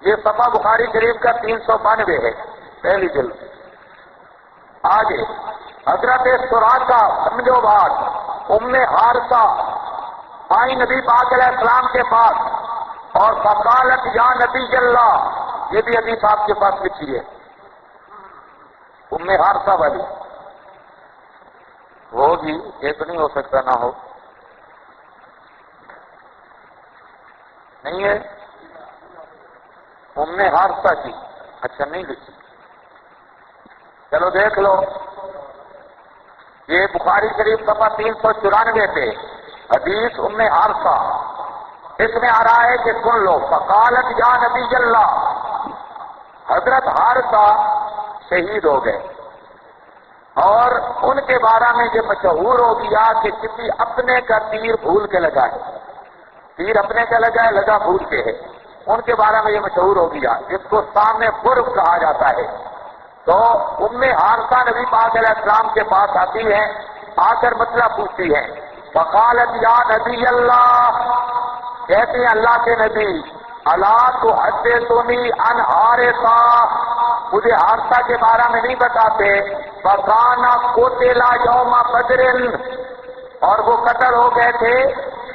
یہ صفحہ بخاری شریف کا 392 ہے، پہلی جلد۔ آگے حضرت سراقہ، سمجھو بات، ام حارثہ آئی نبی پاک علیہ السلام کے پاس اور فقالت یا نبی اللہ، یہ بھی حدیث آپ کے پاس لکھی ہے، ام حارثہ والی ہوگی، یہ تو نہیں ہو سکتا نہ ہو، نہیں ہے ام حارثہ کی، اچھا نہیں لکھی، چلو دیکھ لو، یہ بخاری شریف صفحہ 394 پہ حدیث ام حارثہ، اس میں آ رہا ہے کہ سن لو، فقالت یا نبی اللہ، حضرت حارثہ شہید ہو گئے اور ان کے بارے میں یہ مشہور ہو گیا کہ کسی اپنے کا تیر بھول کے لگا ہے، تیر اپنے کا لگا ہے، لگا بھول کے ہے، ان کے بارے میں یہ مشہور ہو گیا، جس کو سامنے قرب کہا جاتا ہے۔ تو ام حارثہ نبی پاک علیہ السلام کے پاس آتی ہے، آ کر مسئلہ پوچھتی ہے، فقالت یا نبی اللہ، کہتی ہیں اللہ کے نبی، الا تحدثنی عن حارثہ، مجھے حارثہ کے بارے میں نہیں بتاتے، فکانا قتل یوم بدر، اور وہ قتل ہو گئے تھے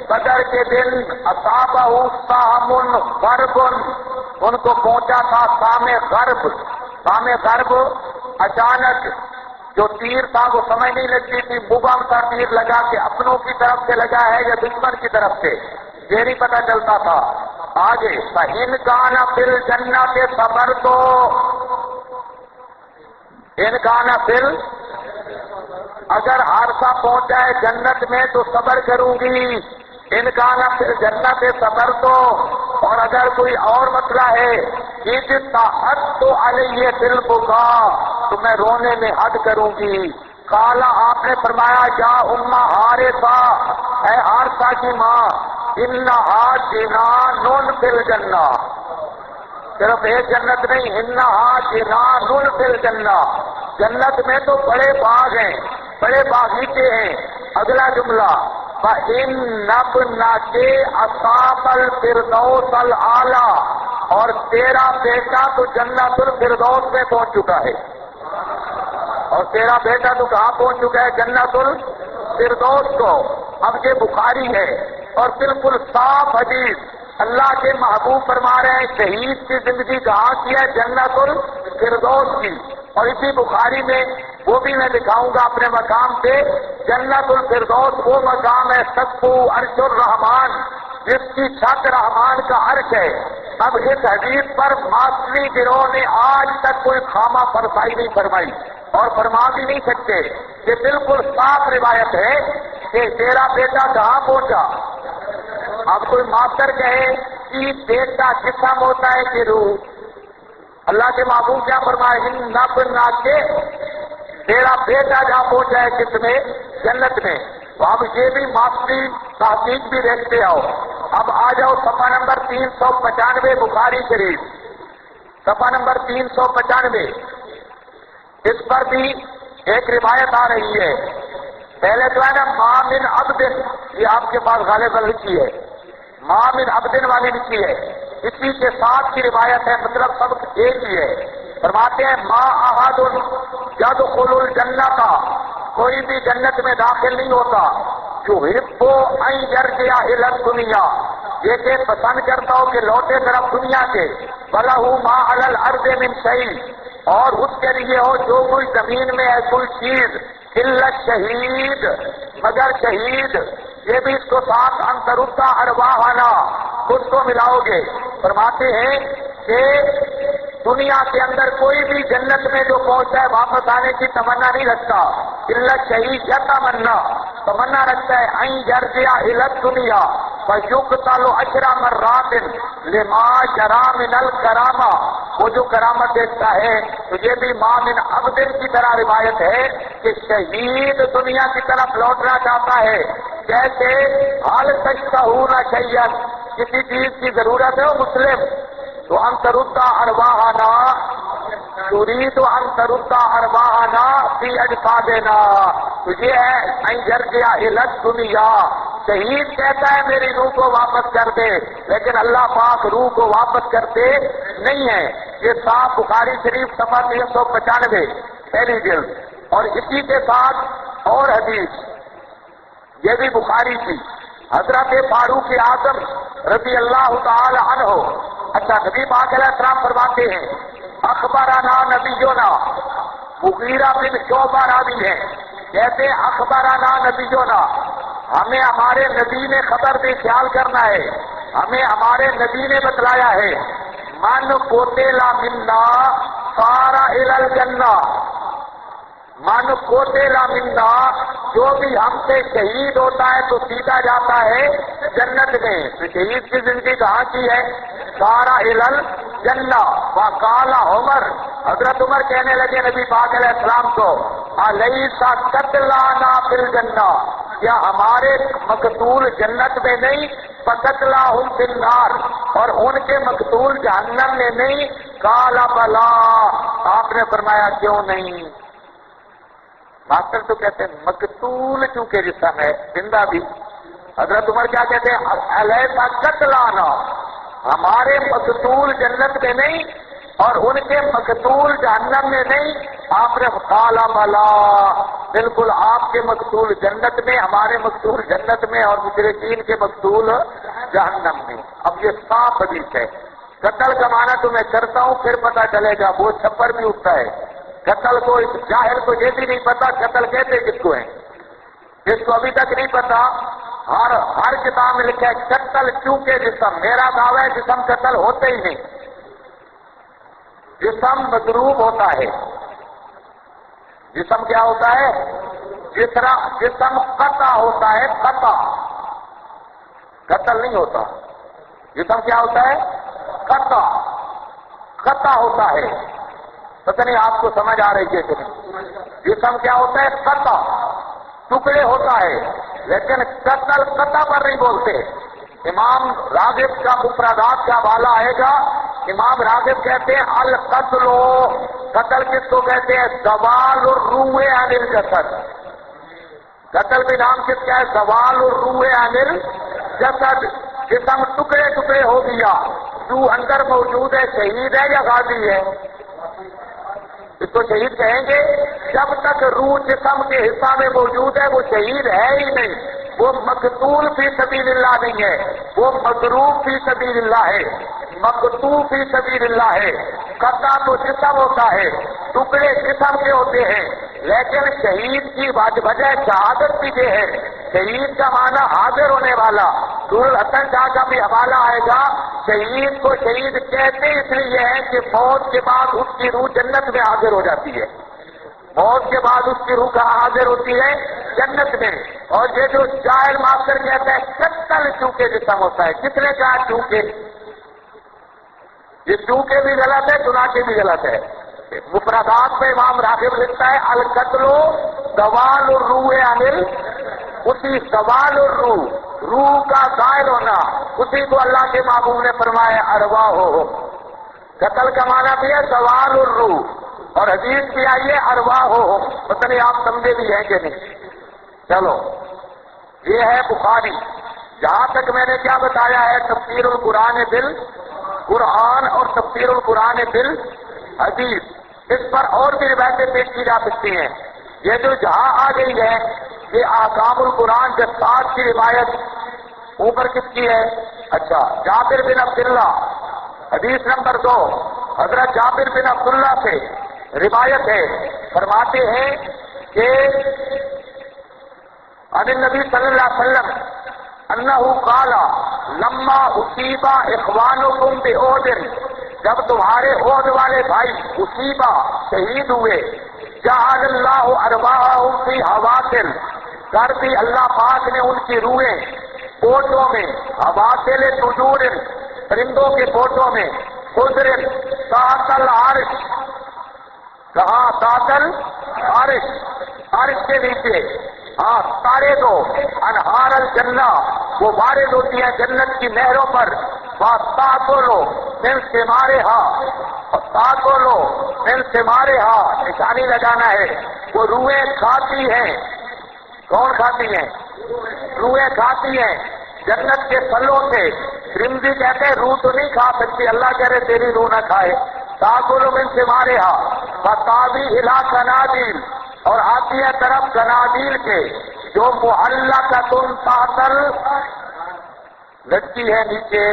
بدر کے دن، اصابہ سہم غرب، ان کو پہنچا تھا سام غرب، سام غرب اچانک جو تیر تھا وہ سمجھ نہیں لگتی تھی مبہم کا تیر لگا کہ اپنوں کی طرف سے لگا ہے یا دشمن کی طرف سے، یہ نہیں پتہ چلتا تھا۔ آگے فَإِنْ كَانَ فِي الْجَنَّةِ صَبَرْتُ، ان کانا فِي، اگر حارثہ پہنچا ہے جنت میں تو صبر کروں گی، ان کانا فِي الْجَنَّةِ صَبَرْتُ، اور اگر کوئی اور مسئلہ ہے اجتہدت علیہ فِي الْبُكَاء، تو میں رونے میں حد کروں گی۔ قال، آپ نے فرمایا یا ام حارثہ، اے حارثہ کی ماں، انہا جنان فی الجنہ، صرف ایک جنت نہیں، انہا جنان فی الجنہ، جنت میں تو بڑے باغ ہیں، بڑے باغیچے ہیں۔ اگلا جملہ فَإِنَّ ابْنَكَ أَصَابَ الْفِرْدَوْسَ الْأَعْلَىٰ، اور تیرا بیٹا تو جنت الفردوس میں پہنچ چکا ہے، اور تیرا بیٹا تو کہاں پہنچ چکا ہے؟ جنت الفردوس کو۔ اب یہ بخاری ہے اور بالکل صاف حدیث، اللہ کے محبوب فرما رہے ہیں شہید کی زندگی کہاں کی ہے؟ جنت الفردوس کی۔ اور اسی بخاری میں وہ بھی میں دکھاؤں گا اپنے مقام پہ، جنت الفردوس وہ مقام ہے سقف عرش الرحمان، جس کی چھت رحمان کا عرش ہے۔ اب اس حدیث پر معاشری گروہ نے آج تک کوئی خامہ فرسائی نہیں فرمائی اور فرما بھی نہیں سکتے، یہ بالکل صاف روایت ہے کہ تیرا بیٹا کہاں پہنچا۔ اب کوئی ماسٹر کہے کہ بیٹا جسم ہوتا ہے کہ روح، اللہ کے محبوب کیا فرمائے؟ کے تیرا بیٹا جہاں پہنچا ہے کس میں؟ جنت میں۔ تو اب یہ بھی معاشری تحقیق بھی دیکھتے آؤ۔ اب آ جاؤ صفحہ نمبر 395 بخاری شریف، صفحہ نمبر 395، اس پر بھی ایک روایت آ رہی ہے۔ پہلے جو ہے نا ما من عبد، یہ آپ کے پاس غالباً لکھی ہے، ما من عبد والی لکھی ہے، اسی کے ساتھ کی روایت ہے، مطلب سب ایک ہی ہے۔ فرماتے ہیں ما احد یدخل الجنۃ، کوئی بھی جنت میں داخل نہیں ہوتا، یحب ان یرجع الی الدنیا، یہ کہ پسند کرتا ہو کہ لوٹے طرف دنیا کے، وَلَهُ مَا عَلَى الْأَرْضِ مِنْ شَيْءٍ، اور اس کے لیے ہو جو کوئی زمین میں ہے کوئی چیز، الا الشہید، مگر شہید، یہ بھی اس کو ساتھ انترتا ارواحنا، خود کو ملاؤ گے۔ فرماتے ہیں کہ دنیا کے اندر کوئی بھی جنت میں جو پہنچتا ہے واپس آنے کی تمنا نہیں رکھتا، الا شہید تمنا رکھتا ہے ان یرجع الی الدنیا فیقتل 10 مرات لما جرى من الکرامہ، وہ جو کرامت دیکھتا ہے تو یہ بھی ما من عبد کی طرح روایت ہے کہ شہید دنیا کی طرف لوٹنا چاہتا ہے، جیسے حال تشتہون شیئا، کسی چیز کی ضرورت ہے وہ مسلم، تو ان تردا ارواحنا، تريد ان ترد ارواحنا فی اجسادنا، تو یہ ہے ان یرجع الی الدنیا، شہید کہتا ہے میری روح کو واپس کر دے، لیکن اللہ پاک روح کو واپس کرتے نہیں ہے۔ یہ صاف بخاری شریف صفحہ 395 پہلی جلد۔ اور اسی کے ساتھ اور حدیث، یہ بھی بخاری کی، حضرت فاروق اعظم رضی اللہ تعالی عنہ، اچھا نبی پاک علیہ السلام فرماتے ہیں اخبرنا نبینا، مغیرہ بن شعبہ راوی ہے، کہتے اخبرنا نبینا، ہمیں ہمارے نبی نے خبر دے، خیال کرنا ہے، ہمیں ہمارے نبی نے بتلایا ہے، من قتل منا صار الی الجنہ، من قتل منا، جو بھی ہم سے شہید ہوتا ہے تو سیدھا جاتا ہے جنت میں۔ تو شہید کی زندگی کہاں کی ہے؟ صار الی الجنہ۔ وقال عمر، حضرت عمر کہنے لگے نبی پاک علیہ السلام کو، الیس قتلانا فی الجنہ، کیا ہمارے مقتول جنت میں نہیں؟ فقتلاہم فی النار، اور ان کے مقتول جہنم میں نہیں؟ قال بلا، آپ نے فرمایا کیوں نہیں؟ ماسٹر تو کہتے ہیں مقتول چونکہ جسم ہے، زندہ بھی۔ حضرت عمر کیا کہتے ہیں؟ الیس قتلانا، ہمارے مقتول جنت میں نہیں اور ان کے مقتول جہنم میں نہیں؟ آپ نے قال بلا، بالکل آپ کے مقتول جنت میں، ہمارے مقتول جنت میں، اور مشرکین کے مقتول جہنم میں۔ اب یہ صاف حدیث ہے۔ قتل کا معنی تو میں کرتا ہوں، پھر پتہ چلے گا، وہ چھپر بھی اٹھتا ہے۔ قتل کو جاہل کو یہ بھی نہیں پتا قتل کہتے کس کو ہے، جس کو ابھی تک نہیں پتا، ہر کتاب میں لکھا ہے قتل چونکہ جسم، میرا دعویٰ ہے جسم قتل ہوتے ہی نہیں، جسم مضروب ہوتا ہے۔ جسم کیا ہوتا ہے؟ جسم قطع ہوتا ہے، قطع، قتل نہیں ہوتا۔ جسم کیا ہوتا ہے؟ قطع، قطع ہوتا ہے۔ پتہ نہیں آپ کو سمجھ آ رہی ہے کہ نہیں؟ جسم کیا ہوتا ہے؟ قطع، ٹکڑے ہوتا ہے، لیکن قتل قطع پر نہیں بولتے۔ امام راغب کا مفردات کا حوالہ آئے گا، امام راغب کہتے ہیں القتل، قتل کس کو کہتے ہیں؟ زوال الروح عن الجسد، قتل بھی نام کس کا ہے؟ زوال الروح عن الجسد، جسم ٹکڑے ٹکڑے ہو گیا، جو اندر موجود ہے شہید ہے یا غازی ہے؟ اس کو شہید کہیں گے؟ جب تک روح جسم کے حصہ میں موجود ہے وہ شہید ہے ہی نہیں، وہ مقتول فی سبیل اللہ نہیں ہے، وہ مضروب فی سبیل اللہ ہے، مقتول فی سبیل اللہ ہے۔ قطع تو جسم ہوتا ہے، ٹکڑے جسم کے ہوتے ہیں، لیکن شہید کی وجہ شہادت بھی یہ ہے، شہید کا معنی حاضر ہونے والا۔ سورہ حسن شاہ کا بھی حوالہ آئے گا، شہید کو شہید کہتے اس لیے ہے کہ موت کے بعد اس کی روح جنت میں حاضر ہو جاتی ہے، موت کے بعد اس کی روح کہاں حاضر ہوتی ہے؟ جنت میں۔ اور یہ جو جاہل ماسٹر کہتا ہے قتل چونکہ جسم ہوتا ہے، کس نے کہا چونکہ؟ یہ چونکہ بھی غلط ہے، چنانچہ بھی غلط ہے۔ مفردات میں امام راغب لکھتا ہے القتل زوال الروح عن اسی زوال الروح، روح کا زائل ہونا، اسی کو اللہ کے محبوب نے فرمایا ارواح ہو۔ قتل کا معنی بھی ہے زوال الروح، اور حدیث بھی آئی ہے ارواح ہو۔ پتہ نہیں آپ سمجھے بھی ہیں کہ نہیں؟ چلو، یہ ہے بخاری۔ جہاں تک میں نے کیا بتایا ہے تفسیر القرآن بالقرآن اور تفسیر القرآن بالحدیث، اس پر اور بھی روایتیں پیش کی جا سکتی ہیں۔ یہ جو جہاں آ گئی ہے یہ احکام القرآن کے ساتھ کی روایت اوپر کس کی ہے؟ اچھا، جابر بن عبداللہ، حدیث نمبر 2، حضرت جابر بن عبداللہ سے روایت ہے، فرماتے ہیں کہ عن النبی صلی اللہ علیہ وسلم انہو قال لما اصیبا اخوانکم بأحد، جب تمہارے عہد والے بھائی اصیبا شہید ہوئے، جعل اللہ ارواحہم فی حواسل، کر دی اللہ پاک نے ان کی روحیں پوٹوں میں، حواسل طیور، پرندوں کے پوٹوں میں، خضر تحت العرش، کہاں؟ تحت العرش، عرش کے نیچے، ہاں تارے دو، انہار الجنہ، وہ وارد ہوتی ہیں جنت کی نہروں پر، وَتَأْكُلُ مِن ثِمَارِهَا، اور تَأْكُلُ مِن ثِمَارِهَا، نشانی لگانا ہے، وہ روحیں کھاتی ہیں۔ کون کھاتی ہیں؟ روحیں کھاتی ہیں جنت کے پھلوں سے. ترمذی کہتے ہیں روح تو نہیں کھا سکتی, اللہ کہہ رہے تیری روح نہ کھائے. تاکل من ثمارها فتاوی الی قنادیل, اور آتی ہے طرف قنادیل کے جو معلقۃ تحت لٹکی ہے نیچے.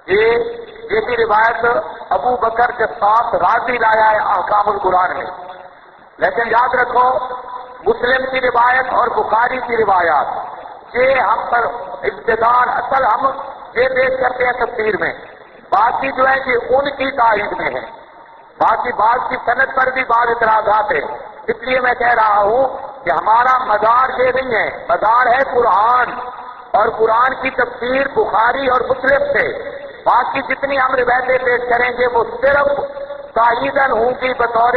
یہ بھی روایت ابو بکر کے ساتھ راضی لایا ہے احکام القرآن میں. لیکن یاد رکھو مسلم کی روایت اور بخاری کی روایات یہ ہم پر ابتدان اصل ہم یہ پیش کرتے ہیں تفسیر میں, باقی جو ہے کہ ان کی تائید میں ہے. باقی بعض کی صنعت پر بھی بعض اعتراضات ہیں. اس لیے میں کہہ رہا ہوں کہ ہمارا مدار یہ نہیں ہے, مدار ہے قرآن, اور قرآن کی تفسیر بخاری اور مسلم سے. باقی جتنی ہم روایتیں پیش کریں گے وہ صرف تائیدن ہوں گی بطور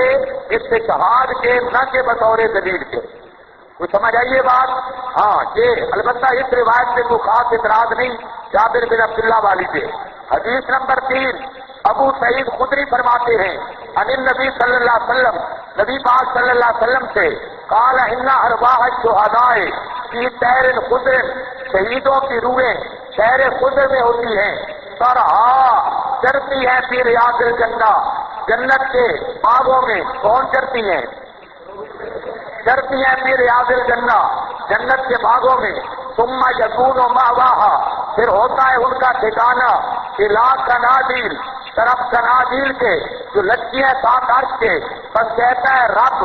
استشہاد کے, نہ کہ بطور دلیل کے. کچھ سمجھ آئیے بات؟ ہاں, یہ البتہ اس روایت سے کوئی خاص اعتراض نہیں جابر بن عبداللہ والی سے. حدیث نمبر 3 ابو سعید خدری فرماتے ہیں عن النبی صلی اللہ علیہ وسلم, نبی پاک صلی اللہ علیہ وسلم سے, قال ان ارواح الشہداء فی طیر خضر, شہیدوں کی روحیں طیر خضر میں ہوتی ہیں. ترہا چرتی ہے فی ریاض الجنہ, جنت کے باغوں میں. کون چرتی ہیں؟ چرتی ہیں فی ریاض الجنہ, جنت کے باغوں میں. ثم یکون مأواہا, پھر ہوتا ہے ان کا ٹھکانہ الی قنادیل, طرف قنادیل کے جو لٹکی ہے 7 عرش کے. بس کہتا ہے رب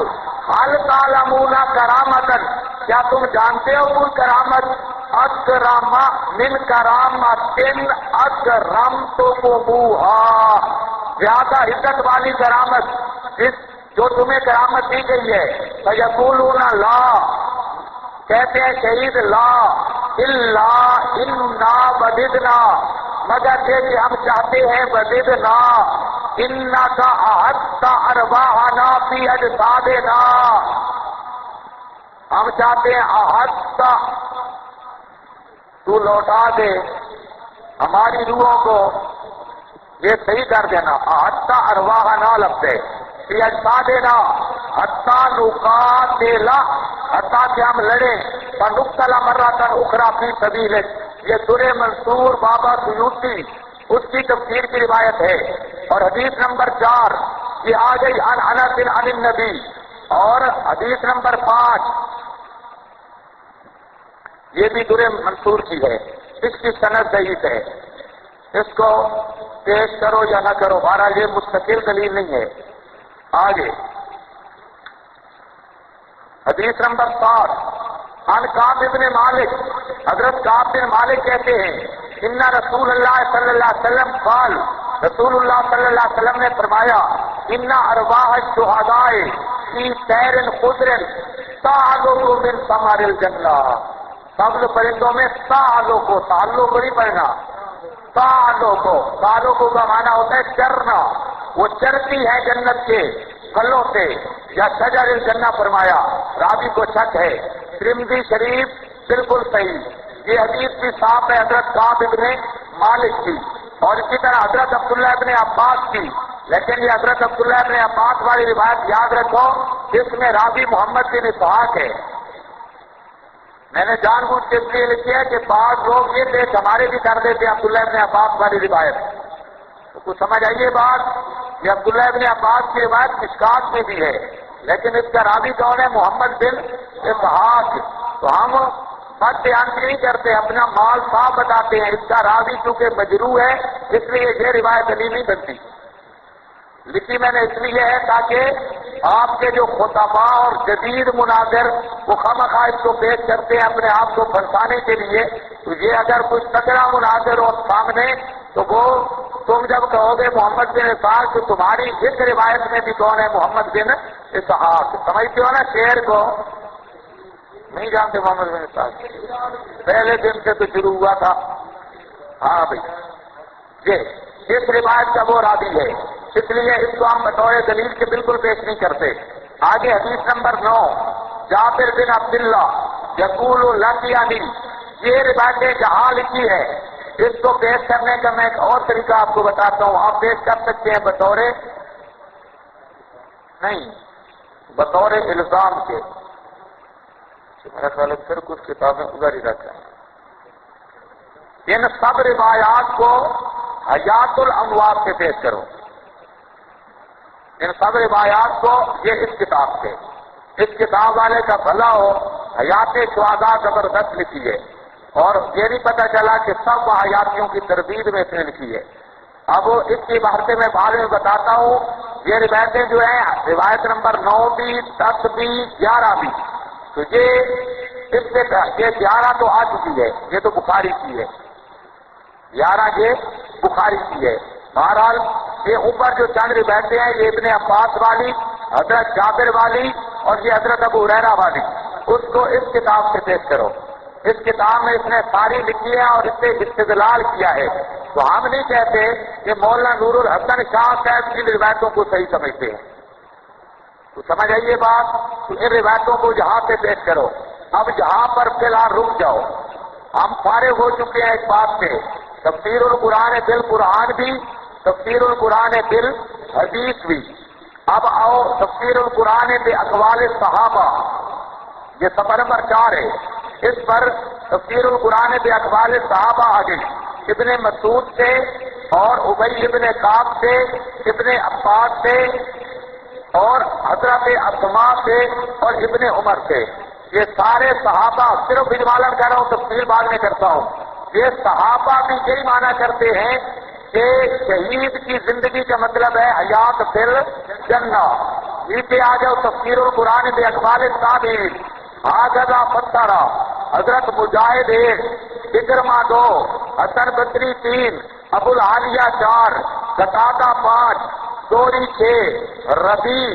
حل تعلمون کرامتن, کیا تم جانتے ہو کوئی کرامت؟ اکرم من کرامتن اکرمتکموہا, زیادہ عزت والی کرامت جس جو تمہیں کرامت دی گئی ہے. فیقولون لا, کہتے ہیں شہید لا الا انا وددنا, مگر یہ کہ ہم چاہتے ہیں وددنا انکا احدت ارواحنا فی اجسادنا, ہم چاہتے ہیں احدت, تو لوٹا دے ہماری روحوں کو, یہ صحیح کر دینا. احدت ارواحنا لفظ ہے فی اجسادنا حتی نقاتلا, حتیٰ کہ ہم لڑیں. فنقتل مرۃ اخری فی سبیلک, یہ در منصور بابا سیوطی اس کی تفسیر کی روایت ہے. اور حدیث نمبر 4 یہ آ گئی عن انس عن النبی. اور حدیث نمبر 5 یہ بھی در منصور کی ہے, اس کی سند ضعیف ہے. اس کو پیش کرو یا نہ کرو, بہرحال یہ مستقل دلیل نہیں ہے. آگے حدیث نمبر 7 عن کعب بن مالک, حضرت کعب بن مالک کہتے ہیں ان رسول اللہ صلی اللہ علیہ وسلم قال, رسول اللہ صلی اللہ علیہ وسلم نے فرمایا ان ارواح الشہداء فی طیر خضر تعلق من ثمر الجنہ, سبز پرندوں میں تعلق کو, تعلق نہیں پڑھنا, تعلق کا معنی ہوتا ہے چرنا, وہ چرتی ہے جنت کے پھلوں سے. یا شجر الجنہ فرمایا, راوی کو شک ہے. ترمذی شریف بالکل صحیح. یہ حدیث بھی صاحب ہے حضرت کعب ابن مالک کی, اور اسی طرح حضرت عبداللہ ابن عباس کی. لیکن یہ حضرت عبداللہ ابن عباس والی روایت یاد رکھو, جس میں راوی محمد بن اسحاق ہے. میں نے جان بوجھ کے اس لیے لکھی ہے کہ بعض لوگ یہ دیکھ ہمارے بھی کر دیتے ہیں عبداللہ ابن عباس والی روایت. تو کچھ سمجھ آئیے بات, یہ عبداللہ ابن عباس کی روایت مشکات میں بھی ہے, لیکن اس کا راوی کون ہے؟ محمد بن اسحاق. تو ہم بات بیان نہیں کرتے, اپنا مال صاف بتاتے ہیں. اس کا راوی چونکہ مجروح ہے اس لیے یہ روایت علی نہیں بنتی. لکھی میں نے اس لیے ہے تاکہ آپ کے جو خطباء اور جدید مناظر وہ خواہ اس کو پیش کرتے ہیں اپنے آپ کو پھنسانے کے لیے. تو یہ اگر کوئی تگڑا مناظر ہو سامنے تو وہ تم جب کہو گے محمد بن اسحاق, تو تمہاری اس روایت میں بھی کون ہے؟ محمد بن اسحاق. سمجھتے ہو نا شعر کو؟ نہیں جانتے محمد بن اسحاق؟ پہلے دن سے تو شروع ہوا تھا. ہاں بھائی, یہ اس روایت کا وہ راوی ہے, اس لیے اس کو ہم بطور دلیل کے بالکل پیش نہیں کرتے. آگے حدیث نمبر 9 جابر بن عبداللہ یقول لقیانی, یہ روایتیں جہاں لکھی ہے اس کو پیش کرنے کا میں ایک اور طریقہ آپ کو بتاتا ہوں. آپ پیش کر سکتے ہیں بطور نہیں, بطور الزام کے. تو میرا خیال ہے پھر کچھ کتابیں ادھر ہی رکھ جائیں. ان سب روایات کو حیات الاموات سے پیش کرو. ان سب روایات کو یہ اس کتاب سے، اس کتاب والے کا بھلا ہو. حیات شہداء زبردست لکھی ہے، اور یہ نہیں پتہ چلا کہ سب حیاتیوں کی تردید میں اس نے لکھی ہے. اب اس کی بحثیں میں بعد میں بتاتا ہوں. یہ روایتیں جو ہیں، روایت نمبر 9 بھی، 10 بھی، 11 بھی، تو یہ اس سے یہ 11 تو آ چکی ہے، یہ تو بخاری کی ہے. 11 یہ بخاری کی ہے. بہرحال یہ اوپر جو چند روایتیں ہیں، یہ ابن عباس والی، حضرت جابر والی، اور یہ حضرت ابو ہریرہ والی، اس کو اس کتاب سے پیش کرو. اس کتاب میں اس نے ساری لکھی ہے اور اس سے استدلال کیا ہے. تو ہم نہیں کہتے کہ مولانا نور الحسن شاہ صاحب کی روایتوں کو صحیح سمجھتے ہیں. تو سمجھ آئیے بات. تو ان روایتوں کو جہاں سے پیش کرو. اب جہاں پر فی الحال رک جاؤ. ہم فارغ ہو چکے ہیں اس بات سے. تفسیر القرآن بالقرآن بھی، تفسیر القرآن بالحدیث بھی. اب آؤ تفسیر القرآن باقوال صحابہ، یہ سفر نمبر 4 ہے. اس پر تفسیر القرآن باقوال صحابہ آگے ابن مسعود سے اور ابی ابن کعب سے، ابن عباس سے اور حضرت اسماء سے اور ابن عمر سے. یہ سارے صحابہ، صرف اجمالاً کہہ رہا ہوں، تفصیل بعد میں کرتا ہوں. یہ صحابہ بھی یہی مانا کرتے ہیں کہ شہید کی زندگی کا مطلب ہے حیات فی الجنہ. نیچے آ جاؤ تفسیر القرآن باقوال التابعین. آغذا فترہ، حضرت مجاہد 1، اکرمہ 2، حسن بصری 3، ابو العالیہ 4، قتادہ 5، دوری 6، ربیع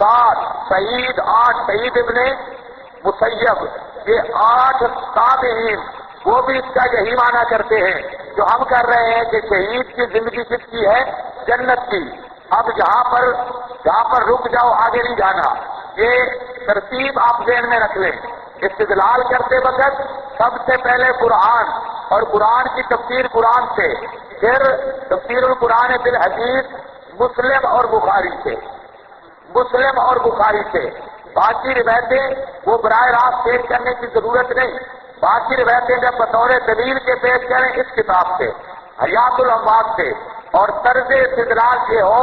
7، سعید 8، سعید ابن مسیب. یہ 8 تابعین، وہ بھی اس کا یہی معنی کرتے ہیں جو ہم کر رہے ہیں کہ شہید کی زندگی کس کی ہے؟ جنت کی. اب جہاں پر رک جاؤ، آگے نہیں جانا. یہ ترتیب آپ ذہن میں رکھ لیں. استدلال کرتے وقت سب سے پہلے قرآن، اور قرآن کی تفسیر قرآن سے، پھر تفسیر القرآن بالحدیث مسلم اور بخاری سے، مسلم اور بخاری سے. باقی روایتیں وہ براہ راست پیش کرنے کی ضرورت نہیں. باقی روایتیں جب بطور دلیل کے پیش کریں اس کتاب سے، حیات الاموات سے. اور طرز استدلال یہ ہو،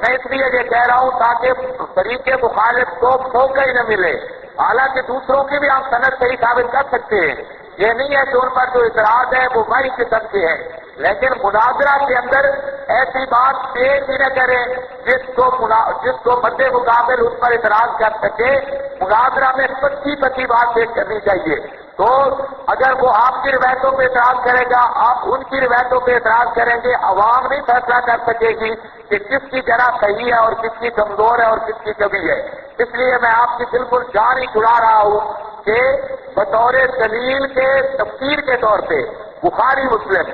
میں اس لیے یہ کہہ رہا ہوں تاکہ طریق مخالف کو موقع ہی نہ ملے. حالانکہ دوسروں کی بھی ہم سند صحیح ثابت کر سکتے ہیں. یہ نہیں ہے کہ ان پر جو اعتراض ہے وہ بڑی قسم کے ہے، لیکن مناظرہ کے اندر ایسی بات پیش ہی نہ کریں جس کو مد مقابل اس پر اعتراض کر سکے. مناظرہ میں سچی پکی بات پیش کرنی چاہیے. تو اگر وہ آپ کی روایتوں پہ اعتراض کرے گا، آپ ان کی روایتوں پہ اعتراض کریں گے، عوام نہیں فیصلہ کر سکے گی کہ کس کی جرح صحیح ہے اور کس کی کمزور ہے اور کس کی کمی ہے. اس لیے میں آپ کی بالکل جان ہی چھڑا رہا ہوں کہ بطور دلیل کے تفسیر کے طور پہ بخاری مسلم،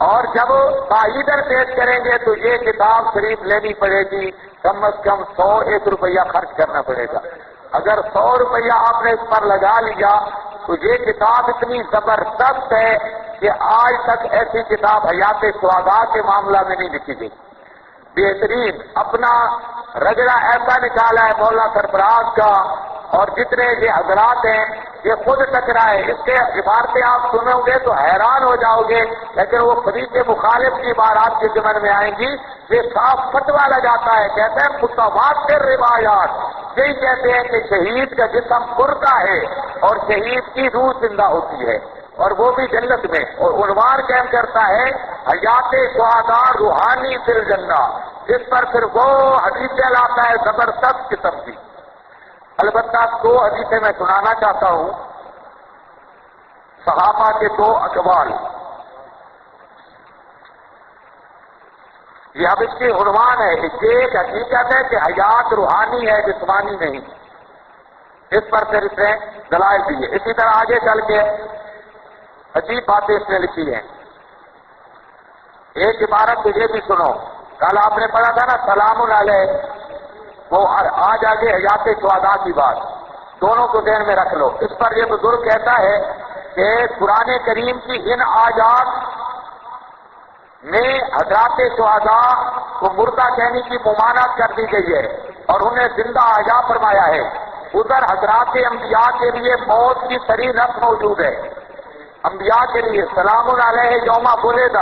اور جب تائیدر پیش کریں گے تو یہ کتاب شریف لینی پڑے گی، کم از کم 101 روپیہ خرچ کرنا پڑے گا. اگر 100 روپیہ آپ نے اس پر لگا لیا تو یہ کتاب اتنی زبردست ہے کہ آج تک ایسی کتاب حیات شہداء کے معاملہ میں نہیں لکھی گئی. بہترین اپنا رگڑا ایسا نکالا ہے مولانا سرفراز کا، اور جتنے یہ حضرات ہیں یہ خود ٹکرائے. اس کے عبارتیں آپ سنو گے تو حیران ہو جاؤ گے، لیکن وہ طریق مخالف کی عبارات کے ذمن میں آئیں گی. یہ صاف فتویٰ لگاتا ہے، کہتے ہیں متواتر روایات یہی کہتے ہیں کہ شہید کا جسم مردہ ہے اور شہید کی روح زندہ ہوتی ہے، اور وہ بھی جنت میں. اور عنوان قائم کرتا ہے حیات شہداء روحانی فی الجنہ. اس پر پھر وہ حدیثیں لاتا ہے زبردست قسم کی. البتہ 2 حدیثیں میں سنانا چاہتا ہوں، صحابہ کے 2 اقوال. یہ اب اس کی عنوان ہے. یہ ایک حقیقت ہے کہ حیات روحانی ہے، جسمانی نہیں. اس پر پھر اس نے دلائل دیے. اسی طرح آگے چل کے عجیب باتیں اس نے لکھی ہیں. ایک عبارت تو یہ بھی سنو، کل آپ نے پڑھا تھا نا سلام علیہ، وہ آج آگے حیات شہداء کی بات، دونوں کو ذہن میں رکھ لو. اس پر یہ بزرگ کہتا ہے کہ قرآن کریم کی ان آیات میں حضرات شہداء کو مردہ کہنے کی ممانعت کر دی گئی ہے اور انہیں زندہ حیا فرمایا ہے. ادھر حضرات انبیاء کے لیے موت کی صریح نص موجود ہے. انبیاء کے لیے سلام علیہ یوم ولد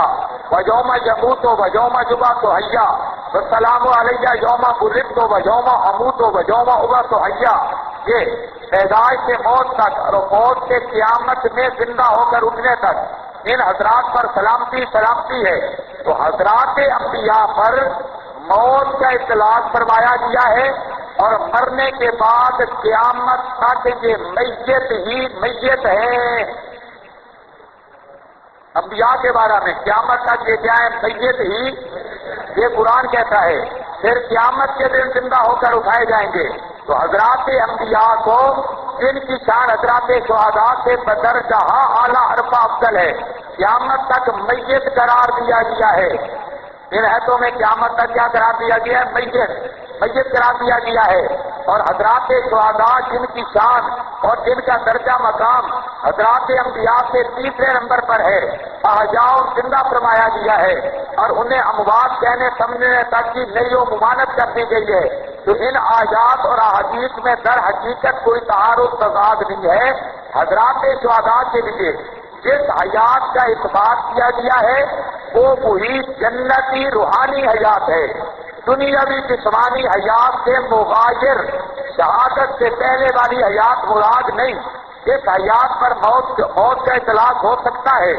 و یوم یموت و یوم یبعث حیا والسلام علیہ یوم ولدت و یوم اموت و یوم ابعث حیا. یہ پیدائش سے موت تک اور موت سے قیامت میں زندہ ہو کر اٹھنے تک ان حضرات پر سلامتی ہے. تو حضرات انبیاء پر موت کا اطلاق فرمایا گیا ہے اور مرنے کے بعد قیامت تک یہ میت ہی میت ہے. انبیاء کے بارے میں قیامت تک یہ کیا ہے؟ میت ہی. یہ قرآن کہتا ہے. پھر قیامت کے دن زندہ ہو کر اٹھائے جائیں گے. تو حضرات انبیاء کو جن کی شان حضرات شہداء سے بدرجہ اعلیٰ عرفہ افضل ہے قیامت تک میت قرار دیا گیا ہے. ان حیثوں میں قیامت تک کیا قرار دیا گیا ہے؟ میت قرار دیا گیا ہے. اور حضرات شہداء جن کی شان اور جن کا درجہ مقام حضرات انبیاء سے تیسرے نمبر پر ہے احیاء زندہ فرمایا گیا ہے اور انہیں اموات کہنے سمجھنے تک کی نئی و ممانت کر دی گئی ہے. تو ان آیات اور احادیث میں در حقیقت کوئی تعارض تضاد نہیں ہے. حضرات شہداء کے لیے جس حیات کا اثبات کیا گیا ہے وہ وہی جنتی روحانی حیات ہے. دنیاوی جسمانی حیات سے مغایر شہادت سے پہلے والی حیات مراد نہیں. اس حیات پر موت کا اطلاق ہو سکتا ہے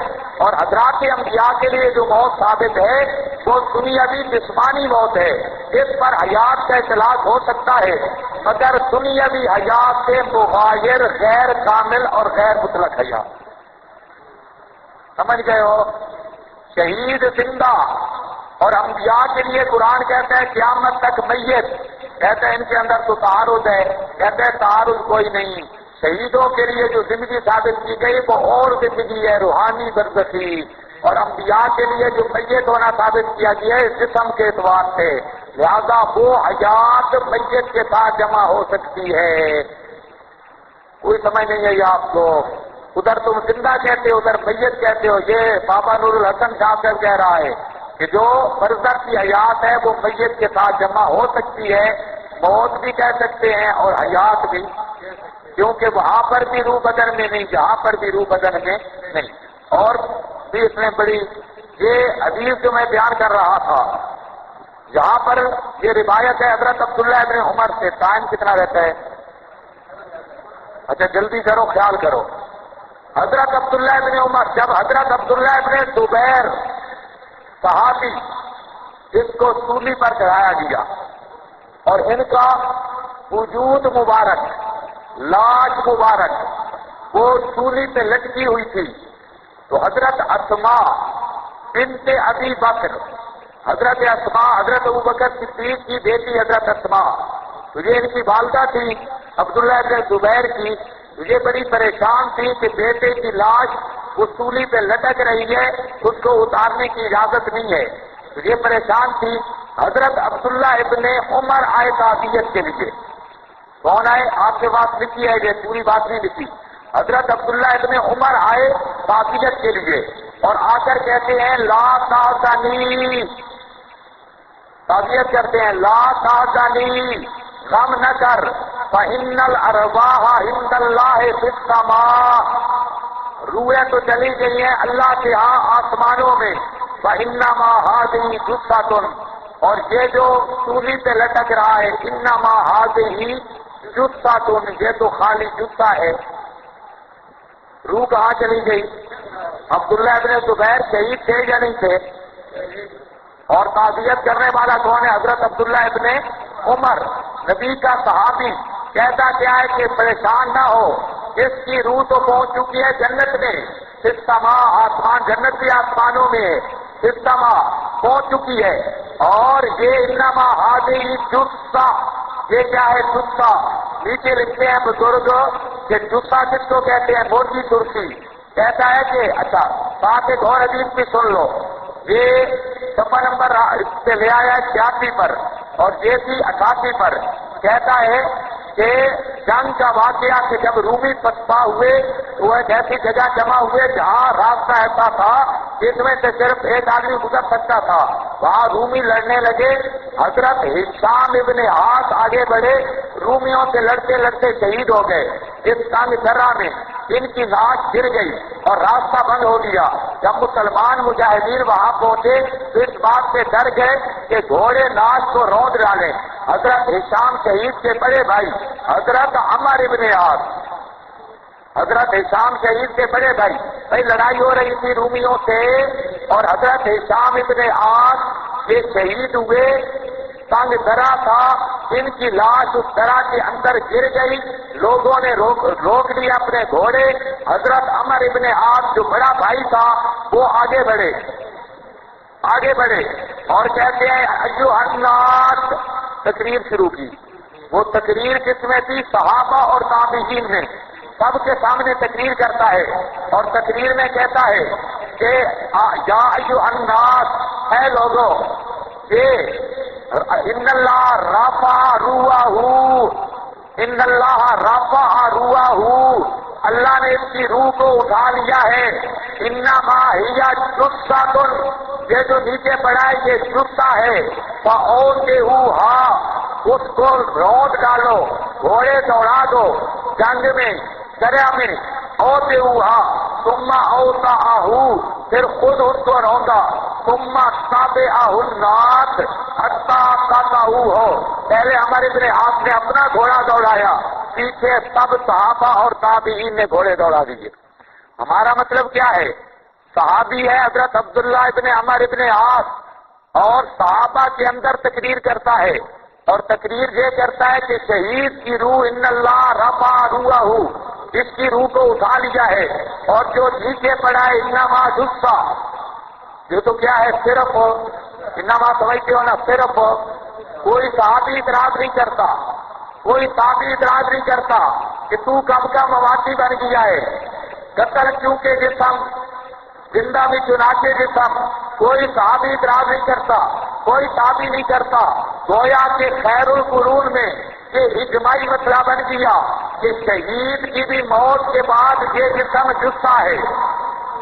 اور حضرات انبیاء کے لیے جو موت ثابت ہے وہ دنیاوی جسمانی موت ہے. اس پر حیات کا اطلاق ہو سکتا ہے مگر دنیاوی حیات سے مغایر غیر کامل اور غیر مطلق حیات. سمجھ گئے ہو؟ شہید زندہ اور انبیاء کے لیے قرآن کہتا ہے قیامت تک میت. کہتا ہے ان کے اندر تو تعارض ہے. کہتا ہے تعارض کوئی نہیں. شہیدوں کے لیے جو زندگی ثابت کی گئی وہ اور زندگی ہے روحانی برزخی. اور انبیاء کے لیے جو میت ہونا ثابت کیا گیا ہے جسم کے اعتبار سے. لہذا وہ حیات میت کے ساتھ جمع ہو سکتی ہے. کوئی سمجھ نہیں ہے یہ آپ کو. ادھر تم زندہ کہتے ہو ادھر میت کہتے ہو. یہ بابا نور الحسن صاحب کہہ رہا ہے کہ جو برزخ کی حیات ہے وہ میت کے ساتھ جمع ہو سکتی ہے. موت بھی کہہ سکتے ہیں اور حیات بھی, کیونکہ وہاں پر بھی روح بدن میں نہیں جہاں پر بھی روح بدن میں نہیں. اور بھی اس میں بڑی یہ حدیث جو میں بیان کر رہا تھا جہاں پر یہ روایت ہے حضرت عبداللہ ابن عمر سے. ٹائم کتنا رہتا ہے؟ اچھا جلدی کرو, خیال کرو. حضرت عبداللہ ابن عمر, جب حضرت عبداللہ ابن زبیر صحابی جس کو سولی پر چڑھایا گیا اور ان کا وجود مبارک لاج مبارک وہ سولی پہ لٹکی ہوئی تھی, تو حضرت اسماء بنت ابی بکر حضرت اسماء حضرت ابو بکر صدیق کی بیٹی حضرت اسماء تو یہ ان کی والدہ تھی عبداللہ ابن زبیر کی. تو یہ بڑی پریشان تھی کہ بیٹے کی لاش اس سولی پہ لٹک رہی ہے, اس کو اتارنے کی اجازت نہیں ہے. تو یہ پریشان تھی. حضرت عبداللہ ابن عمر آئے تعزیت کے لیے. کون آئے؟ آپ کے پاس لکھی ہے, یہ پوری بات نہیں لکھی. حضرت عبداللہ ابن عمر آئے تعزیت کے لیے اور آ کر کہتے ہیں لا تحزنی, تعزیت کرتے ہیں لا تحزنی, غم نہ کر, فإن الأرواح عند الله في السماء, روحیں تو چلی گئی ہیں اللہ کے ہاں آسمانوں میں. فإنما هذه جثة, اور یہ جو سولی پہ لٹک رہا ہے انما هذه جثة, یہ تو خالی جثہ ہے. روح کہاں چلی گئی؟ عبداللہ ابن زبیر شہید تھے یا نہیں تھے؟ اور تعزیت کرنے والا کون ہے؟ حضرت عبداللہ ابن عمر, نبی کا صحابی. کہتا کیا ہے کہ پریشان نہ ہو, اس کی روح تو پہنچ چکی ہے جنت میں. السماء, آسمان, جنت بھی آسمانوں میں ہے. السماء پہنچ چکی ہے. اور یہ انما هذه جثہ, یہ کیا ہے؟ جثہ. نیچے لکھتے ہیں بزرگ کہ جثہ کس کو کہتے ہیں؟ مرغی ترسی. کہتا ہے کہ اچھا ساتھ ایک اور حدیث بھی سن لو. یہ صفحہ نمبر سے لے آیا ہے 86 پر اور یہ تھی 88 پر. کہتا ہے کہ جنگ کا واقعہ کہ جب رومی پسپا ہوئے تو وہ ایک ایسی جگہ جمع ہوئے جہاں راستہ ایسا تھا جس میں سے صرف ایک آدمی گزر سکتا تھا. وہاں رومی لڑنے لگے. حضرت ہشام ابن عاص آگے بڑھے, رومیوں سے لڑتے لڑتے شہید ہو گئے، اس تنگ درہ میں ان کی لاش گر گئی اور راستہ بند ہو گیا۔ جب مسلمان مجاہدین وہاں پہنچے تو اس بات سے ڈر گئے کہ گھوڑے لاش کو روند ڈالیں۔ حضرت ہشام شہید کے بڑے بھائی حضرت عمر ابن عاص، حضرت ہشام شہید کے بڑے بھائی لڑائی ہو رہی تھی رومیوں سے، اور حضرت ہشام ابن عاص یہ شہید ہوئے۔ تنگ درہ تھا، ان کی لاش اس درہ کے اندر گر گئی، لوگوں نے روک لیا اپنے گھوڑے۔ حضرت عمر ابن عاص جو بڑا بھائی تھا وہ آگے بڑھے اور کہتے ہیں ایھا الناس، تقریر شروع کی۔ وہ تقریر کس میں تھی؟ صحابہ اور تابعین میں، سب کے سامنے تقریر کرتا ہے، اور تقریر میں کہتا ہے کہ یا ایھا الناس، اے لوگوں، ان اللہ رفع روحہ، اللہ نے اس کی روح کو اٹھا لیا ہے۔ انما ہی جثۃ، یہ جو نیچے پڑا ہے یہ جثہ ہے۔ فاوطئوھا، اس کو روند ڈالو، گھوڑے دوڑا دو جنگ میں، دریا میں۔ اوطئوھا ثم اوطأہ، پھر خود اس کو روندا۔ ثم تبعہ الناس حتی قطعوہ، پہلے عمر ابن عاص نے اپنا گھوڑا دوڑایا، پیچھے سب صحابہ اور تابعین نے گھوڑے دوڑا دیے۔ ہمارا مطلب کیا ہے؟ صحابی ہے حضرت عبداللہ ابن عمر ابن عاص، اور صحابہ کے اندر تقریر کرتا ہے، اور تقریر یہ کرتا ہے کہ شہید کی روح ان اللہ رفع روحہ، اس کی روح کو اٹھا لیا ہے، اور جو نیچے پڑا ہے انما جثہ، یہ تو کیا ہے؟ صرف انما سمجھتے ہو نا، صرف کوئی صحابی اعتراض نہیں کرتا، کوئی تابعی اعتراض نہیں کرتا کہ تو کب کا مواتی بن گیا ہے، قتل چونکہ جسم، زندہ بھی چنانچہ جسم، کوئی صحابی اعتراض نہیں کرتا، کوئی تابعی نہیں کرتا۔ گویا کہ خیر القرون میں یہ اجماعی مسئلہ بن گیا کہ شہید کی بھی موت کے بعد یہ جسم جثہ ہے،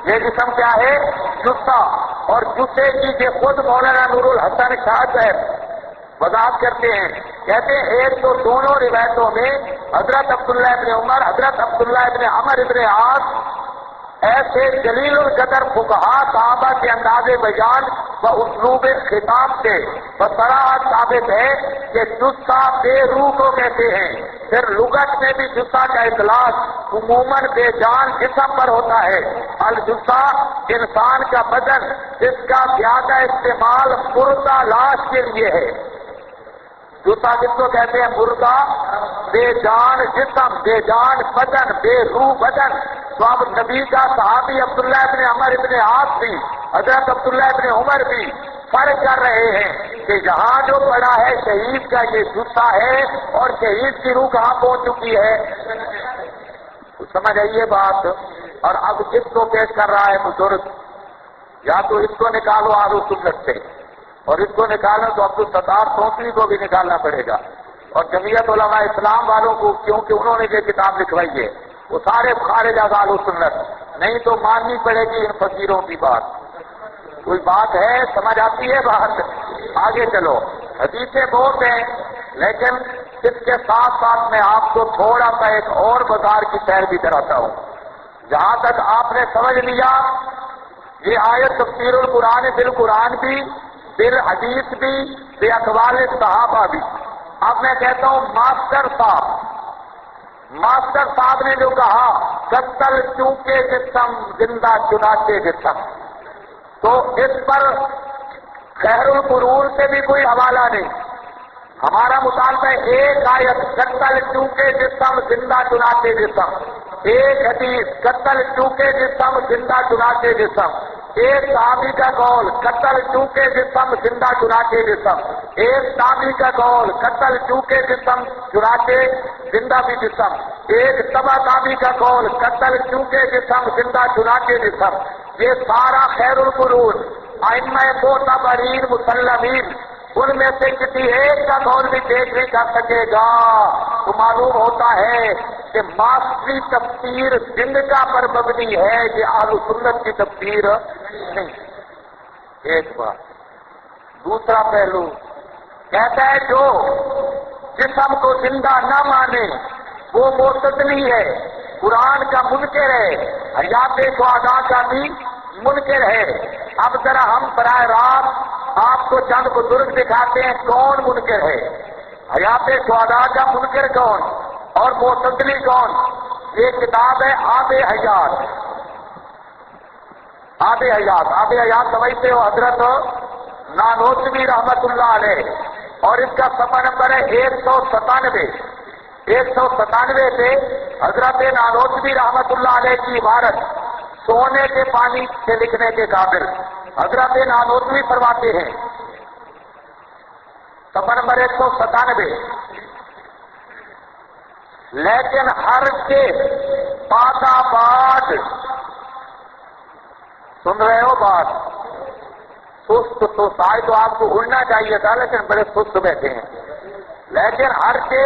یہ جسم کیا ہے؟ جثہ۔ اور جثے کی کہ خود مولانا نور الحسن شاہ صاحب وضاحت کرتے ہیں، کہتے ہیں ایک تو دونوں روایتوں میں حضرت عبداللہ ابن عمر، حضرت عبداللہ ابن عمر ابن عاص ایسے جلیل القدر فقہا صحابہ کے انداز بیان و اسلوب خطاب سے بصراحت ثابت ہے کہ جثہ بے روح کو کہتے ہیں۔ پھر لغت میں بھی جثہ کا اطلاق عموماً بے جان جسم پر ہوتا ہے۔ الجثہ انسان کا بدن جس کا زیادہ استعمال مردہ لاش کے لیے ہے۔ جثہ جس کو کہتے ہیں مردہ، بے جان جسم، بے جان بدن، بے روح بدن۔ تو اب نبی کا صحابی عبداللہ ابن عمر ابن عاص بھی، حضرت عبداللہ ابن عمر بھی فرق کر رہے ہیں کہ یہاں جو پڑا ہے شہید کا یہ جثہ ہے، اور شہید کی روح کہاں پہنچ چکی ہے؟ سمجھ آئیے بات۔ اور اب کس کو پیش کر رہا ہے بزرگ؟ یا تو اس کو نکالو آلو سنت سے، اور اس کو نکالو تو عبدالستار سونسری کو بھی نکالنا پڑے گا، اور جمعیت علماء اسلام والوں کو، کیونکہ انہوں نے یہ کتاب لکھوائی ہے، وہ سارے خارج از اہل سنت، نہیں تو ماننی پڑے گی ان فقیروں کی بات۔ کوئی بات ہے؟ سمجھ آتی ہے بات؟ آگے چلو، حدیثیں بہت ہیں، لیکن اس کے ساتھ ساتھ میں آپ کو تھوڑا سا ایک اور بازار کی سیر بھی کراتا ہوں۔ جہاں تک آپ نے سمجھ لیا یہ آیت تفسیر القرآن بالقرآن بھی، بالحدیث بھی، بے اقوال صحابہ بھی۔ اب میں کہتا ہوں ماسٹر صاحب نے جو کہا قتل چونکہ جسم زندہ چنانچہ جسم، تو اس پر خیر القرون سے بھی کوئی حوالہ نہیں۔ ہمارا مطالبہ ہے ایک آیت قتل چونکہ جسم زندہ چنانچہ جسم، ایک حدیث قتل چونکہ جسم زندہ چنانچہ جسم، ایک صحابی کا قول قتل چونکہ جسم زندہ چنانچہ جسم، ایک صحابی کا قول قتل چونکہ جسم چنانچہ زندہ بھی جسم، ایک تبع صحابی کا قول قتل چونکہ جسم زندہ چنانچہ جسم۔ یہ سارا خیر القرون ائمہ معتبرین مسلمین، ان میں سے کسی ایک کا قول بھی پیش نہیں کر سکے گا۔ تو معلوم ہوتا ہے کہ معاشری تفسیر زندگا پر مبنی ہے، یہ اہل سنت کی تفسیر نہیں۔ ایک بات، دوسرا پہلو کہتا ہے جو جسم کو زندہ نہ مانے وہ معتزلی ہے، قرآن کا منکر ہے، حیات شہداء کا بھی منکر ہے۔ اب ذرا ہم براہ راست آپ کو چند بزرگ دکھاتے ہیں کون منکر ہے، حیات شہداء کا منکر کون اور معتزلی کون۔ یہ کتاب ہے آب حیات، آب حیات، آب حیات سمجھتے ہو حضرت نانوتوی رحمت اللہ علیہ، اور اس کا صفحہ نمبر ہے 197۔ 197 سے حضرت نانوتوی رحمت اللہ علیہ کی عبارت سونے کے پانی سے لکھنے کے قابل۔ حضرت نانوتوی فرماتے ہیں صفحہ نمبر 197، لیکن ہر کے پاتا بعد، سن رہے ہو بات، سست تو سائے تو آپ کو اڑنا چاہیے تھا لیکن بڑے سست بیٹھے ہیں۔ لیکن ہر کے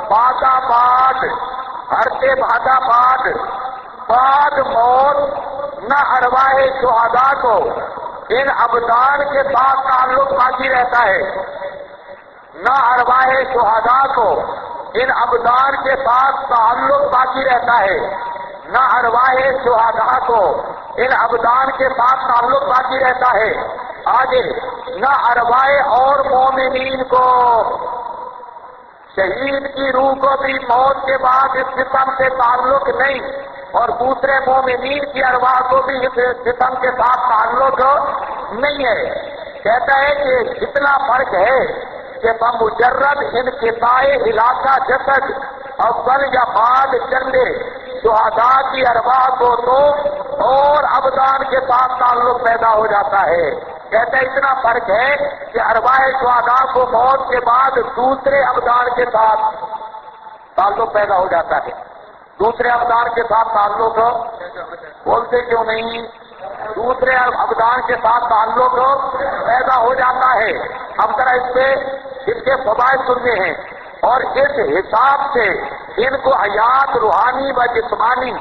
پاتا بعد، ہر کے پاتا بعد موت نہ ارواح شہداء کو ان ابدان کے ساتھ تعلق باقی رہتا ہے، نہ ارواح شہداء کو ان ابدان کے ساتھ تعلق باقی رہتا ہے، نہ ارواح شہداء کو ان ابدان کے ساتھ تعلق باقی رہتا ہے۔ آگے نہ ارواح اور مومنین کو، شہید کی روح کو بھی موت کے بعد اس جسم سے تعلق نہیں، اور دوسرے مومنین کی ارواح کو بھی اس جسم کے ساتھ تعلق نہیں ہے۔ کہتا ہے کہ اتنا فرق ہے کہ بمجرد انقطاع علاقہ جسد اول یا بعد چندے شہداء کی ارواح کو تو اور ابدان کے ساتھ تعلق پیدا ہو جاتا ہے۔ کہتے ہیں اتنا فرق ہے کہ ارواح شہداء کو موت کے بعد دوسرے ابدان کے ساتھ تعلق پیدا ہو جاتا ہے، دوسرے ابدان کے ساتھ تعلق، بولتے کیوں نہیں، دوسرے ابدان کے ساتھ تعلق پیدا ہو جاتا ہے۔ اب ذرا اس کے فوائد سننے ہیں، اور اس حساب سے ان کو حیات روحانی و جسمانی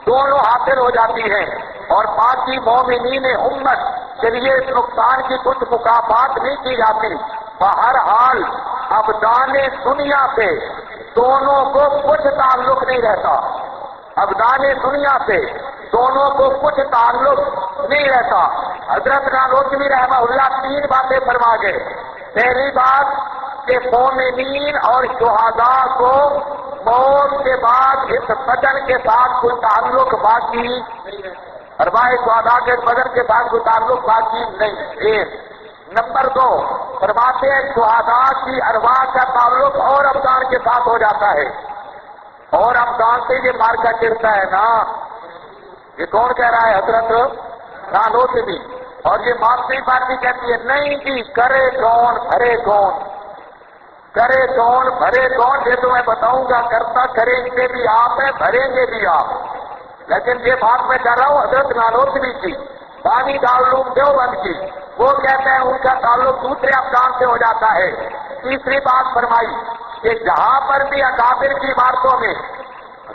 دونوں حاصل ہو جاتی ہیں، اور باقی مومنین امت کے لیے اس نقصان کی کچھ مکافات نہیں کی جاتی۔ بہرحال ابدان دنیا سے دونوں کو کچھ تعلق نہیں رہتا، ابدان دنیا سے دونوں کو کچھ تعلق نہیں رہتا۔ حضرت نانوتوی رحمہ اللہ 3 باتیں فرما گئے۔ پہلی بات کہ مومنین اور شہداء کو موت کے بعد اس بدن کے ساتھ کوئی تعلق باقی نہیں، ارواح شہداء کے بدن کے ساتھ کوئی تعلق باقی نہیں۔ ایک نمبر 2 فرماتے ہیں شہداء کی ارواح کا تعلق اور ابدان کے ساتھ ہو جاتا ہے، اور ابدان سے یہ مارکا چڑھتا ہے نا، یہ کون کہہ رہا ہے؟ حضرت نانوتوی۔ اور یہ مارکسی پارٹی کہتی ہے نہیں جی، کرے کون بھرے کون، کرے کون بھرے کون، یہ تو میں بتاؤں گا، کرتا کریں گے بھی آپ ہیں، بھریں گے بھی آپ۔ لیکن یہ بات میں کر رہا ہوں حضرت نانوتوی کی، بانی دارالعلوم دیوبند کی، وہ کہتے ہیں ان کا تعلق دوسرے ابدان سے ہو جاتا ہے۔ تیسری بات فرمائی کہ جہاں پر بھی اکابر کی عبارتوں میں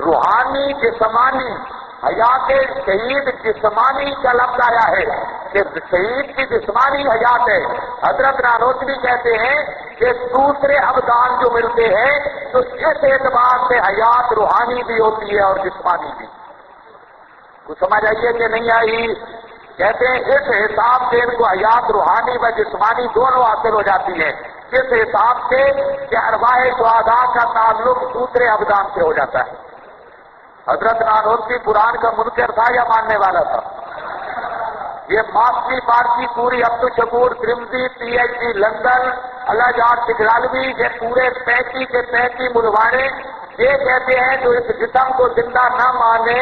روحانی جسمانی حیات شہید جسمانی کا لفظ آیا ہے کہ شہید کی جسمانی حیات ہے، حضرت نانوتوی کہتے ہیں کہ دوسرے ابدان جو ملتے ہیں تو اس اعتبار سے حیات روحانی بھی ہوتی ہے اور جسمانی بھی۔ کچھ سمجھ آئیے کہ نہیں آئی؟ کہتے ہیں اس حساب سے ان کو حیات روحانی و جسمانی دونوں حاصل ہو جاتی ہے، اس حساب سے کہ ارواح شہداء کا تعلق دوسرے ابدان سے ہو جاتا ہے۔ حضرت نانوتوی قرآن کا منکر تھا یا ماننے والا تھا؟ یہ ماسٹری پارٹی پوری عبد الشکور ترمذی پی ایچ ڈی لندن اللہ جان سکھرالوی، یہ پورے 35 کے 35 ملوانے یہ کہتے ہیں جو اس جسم کو زندہ نہ مانے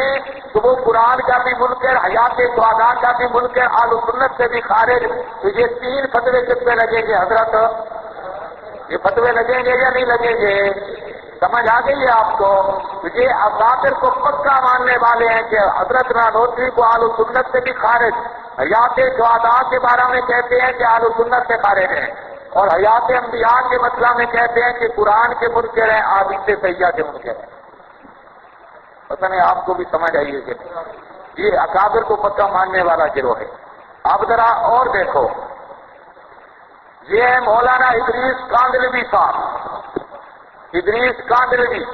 تو وہ قرآن کا بھی منکر، حیات شہداء کا بھی منکر، اہل سنت سے بھی خارج۔ تو یہ 3 فتوے کس پہ لگیں گے حضرت؟ یہ فتوے لگیں گے یا نہیں لگیں گے؟ سمجھ آ گئی ہے آپ کو؟ یہ اکابر کو پکا ماننے والے ہیں کہ حضرت نانوتوی کو اہل سنت سے بھی خارج، حیات شہداء کے بارے میں کہتے ہیں کہ اہل سنت سے خارج ہیں، اور حیات انبیاء کے مسئلہ میں کہتے ہیں کہ قرآن کے منکر ہیں، احادیث صحیحہ کے منکر ہیں۔ پتہ نہیں آپ کو بھی سمجھ آئیے کہ یہ اکابر کو پکا ماننے والا گروہ ہے۔ اب ذرا اور دیکھو، یہ ہے مولانا ادریس کاندھلوی صاحب، ادریس کاندلوی،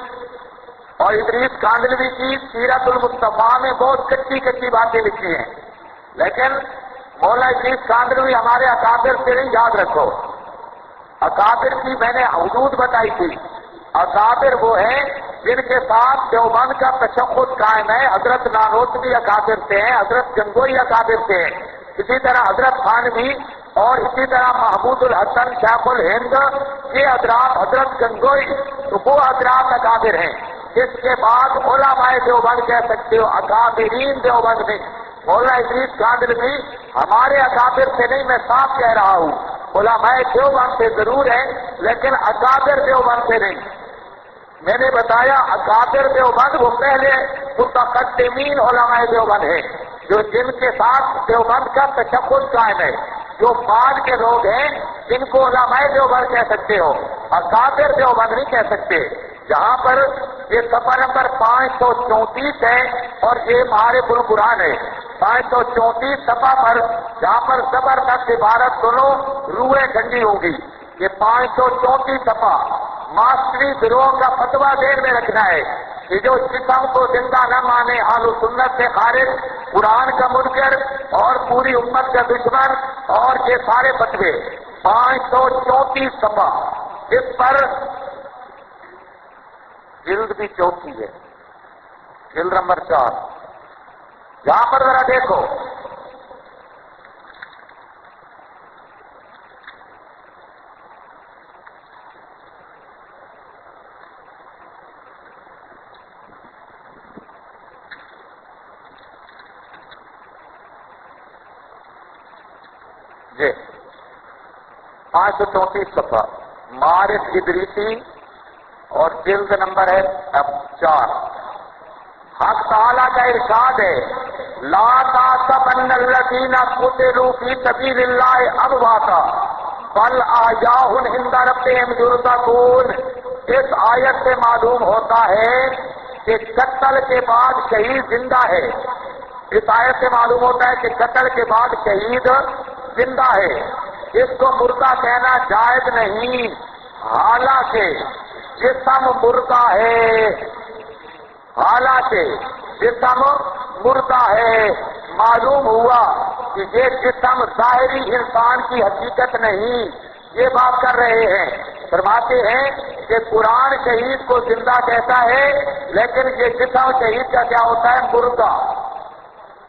اور ادریس کاندلوی کی سیرت المصطفیٰ میں بہت کچی کچی باتیں لکھی ہیں، لیکن مولا ادریس کاندلوی ہمارے اکابر سے نہیں، یاد رکھو۔ اکابر کی میں نے حدود بتائی تھی، اکابر وہ ہیں جن کے ساتھ دیوبند کا تشخص قائم ہے۔ حضرت نانوتوی اکابر سے ہیں، حضرت گنگوئی اکابر سے ہیں، اسی طرح حضرت تھانوی اور اسی طرح محمود الحسن شیخ الہند، یہ حضرات حضرت گنگوئی وہ حضرات اکابر ہیں۔ اس کے بعد علماء دیوبند کہہ سکتے ہو، اکابرین دیوبند نہیں۔ مولانا ادریس کاندلوی ہمارے اکابر سے نہیں، میں صاف کہہ رہا ہوں، علماء دیوبند سے ضرور ہیں لیکن اکابر دیوبند سے نہیں۔ میں نے بتایا اکابر دیوبند وہ پہلے متقدمین علماء دیوبند ہیں، جو جن کے ساتھ دیوبند کا تشخص قائم ہے۔ جو بعد کے لوگ ہیں جن کو علماء دیوبند کہہ سکتے ہو، اکابر دیوبند نہیں کہہ سکتے۔ جہاں پر یہ صفحہ نمبر 534 ہے اور یہ معارف القرآن ہے، 534 صفحہ پر جہاں پر زبردست عبارت سنو، روحیں ٹھنڈی ہوں گی۔ یہ 534 صفحہ ماسٹری گروہ کا فتویٰ دین میں رکھنا ہے کہ جو جسم کو زندہ نہ مانے، اہل سنت سے خارج، قرآن کا منکر اور پوری امت کا دشمن، اور یہ سارے فتوے 534 صفحہ، اس پر جلد بھی چوتھی ہے، جلد نمبر 4، یہاں پر ذرا دیکھو۔ جی 534 صفحہ معارف ادریسی اور جلد نمبر ہے اب 4۔ حق تعالیٰ کا ارشاد ہے، لا تحسبن الذین قتلوا فی سبیل اللہ امواتا بل احیاء عند ربہم یرزقون۔ اس آیت سے معلوم ہوتا ہے کہ قتل کے بعد شہید زندہ ہے۔ اس آیت سے معلوم ہوتا ہے کہ قتل کے بعد شہید زندہ ہے، اس کو مردہ کہنا جائز نہیں، حالانکہ جسم مردہ ہے، حالانکہ جسم مردہ ہے۔ معلوم ہوا کہ یہ جسم ظاہری انسان کی حقیقت نہیں، یہ بات کر رہے ہیں۔ فرماتے ہیں کہ قرآن شہید کو زندہ کہتا ہے لیکن یہ جسم شہید کا کیا ہوتا ہے؟ مردہ۔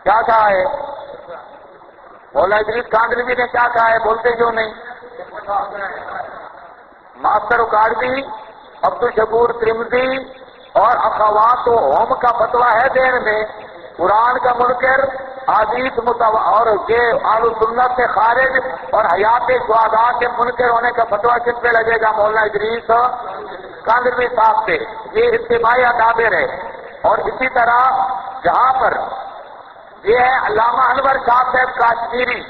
کیا کہا ہے مولانا ادریس کاندلوی نے؟ کیا کہا ہے؟ بولتے کیوں نہیں؟ ماسٹر اکاڑوی، عبدالشکور ترمذی اور اخوات و ہوم کا فتویٰ ہے دین میں، قرآن کا منکر، حدیث اور یہ اہل سنت سے خارج اور حیات شہداء کے منکر ہونے کا فتویٰ کس پہ لگے گا؟ مولانا ادریس کاندلوی صاحب سے۔ یہ اتباعی اکابر ہے۔ اور اسی طرح جہاں پر یہ ہے علامہ انور شاہ صاحب کاشمیری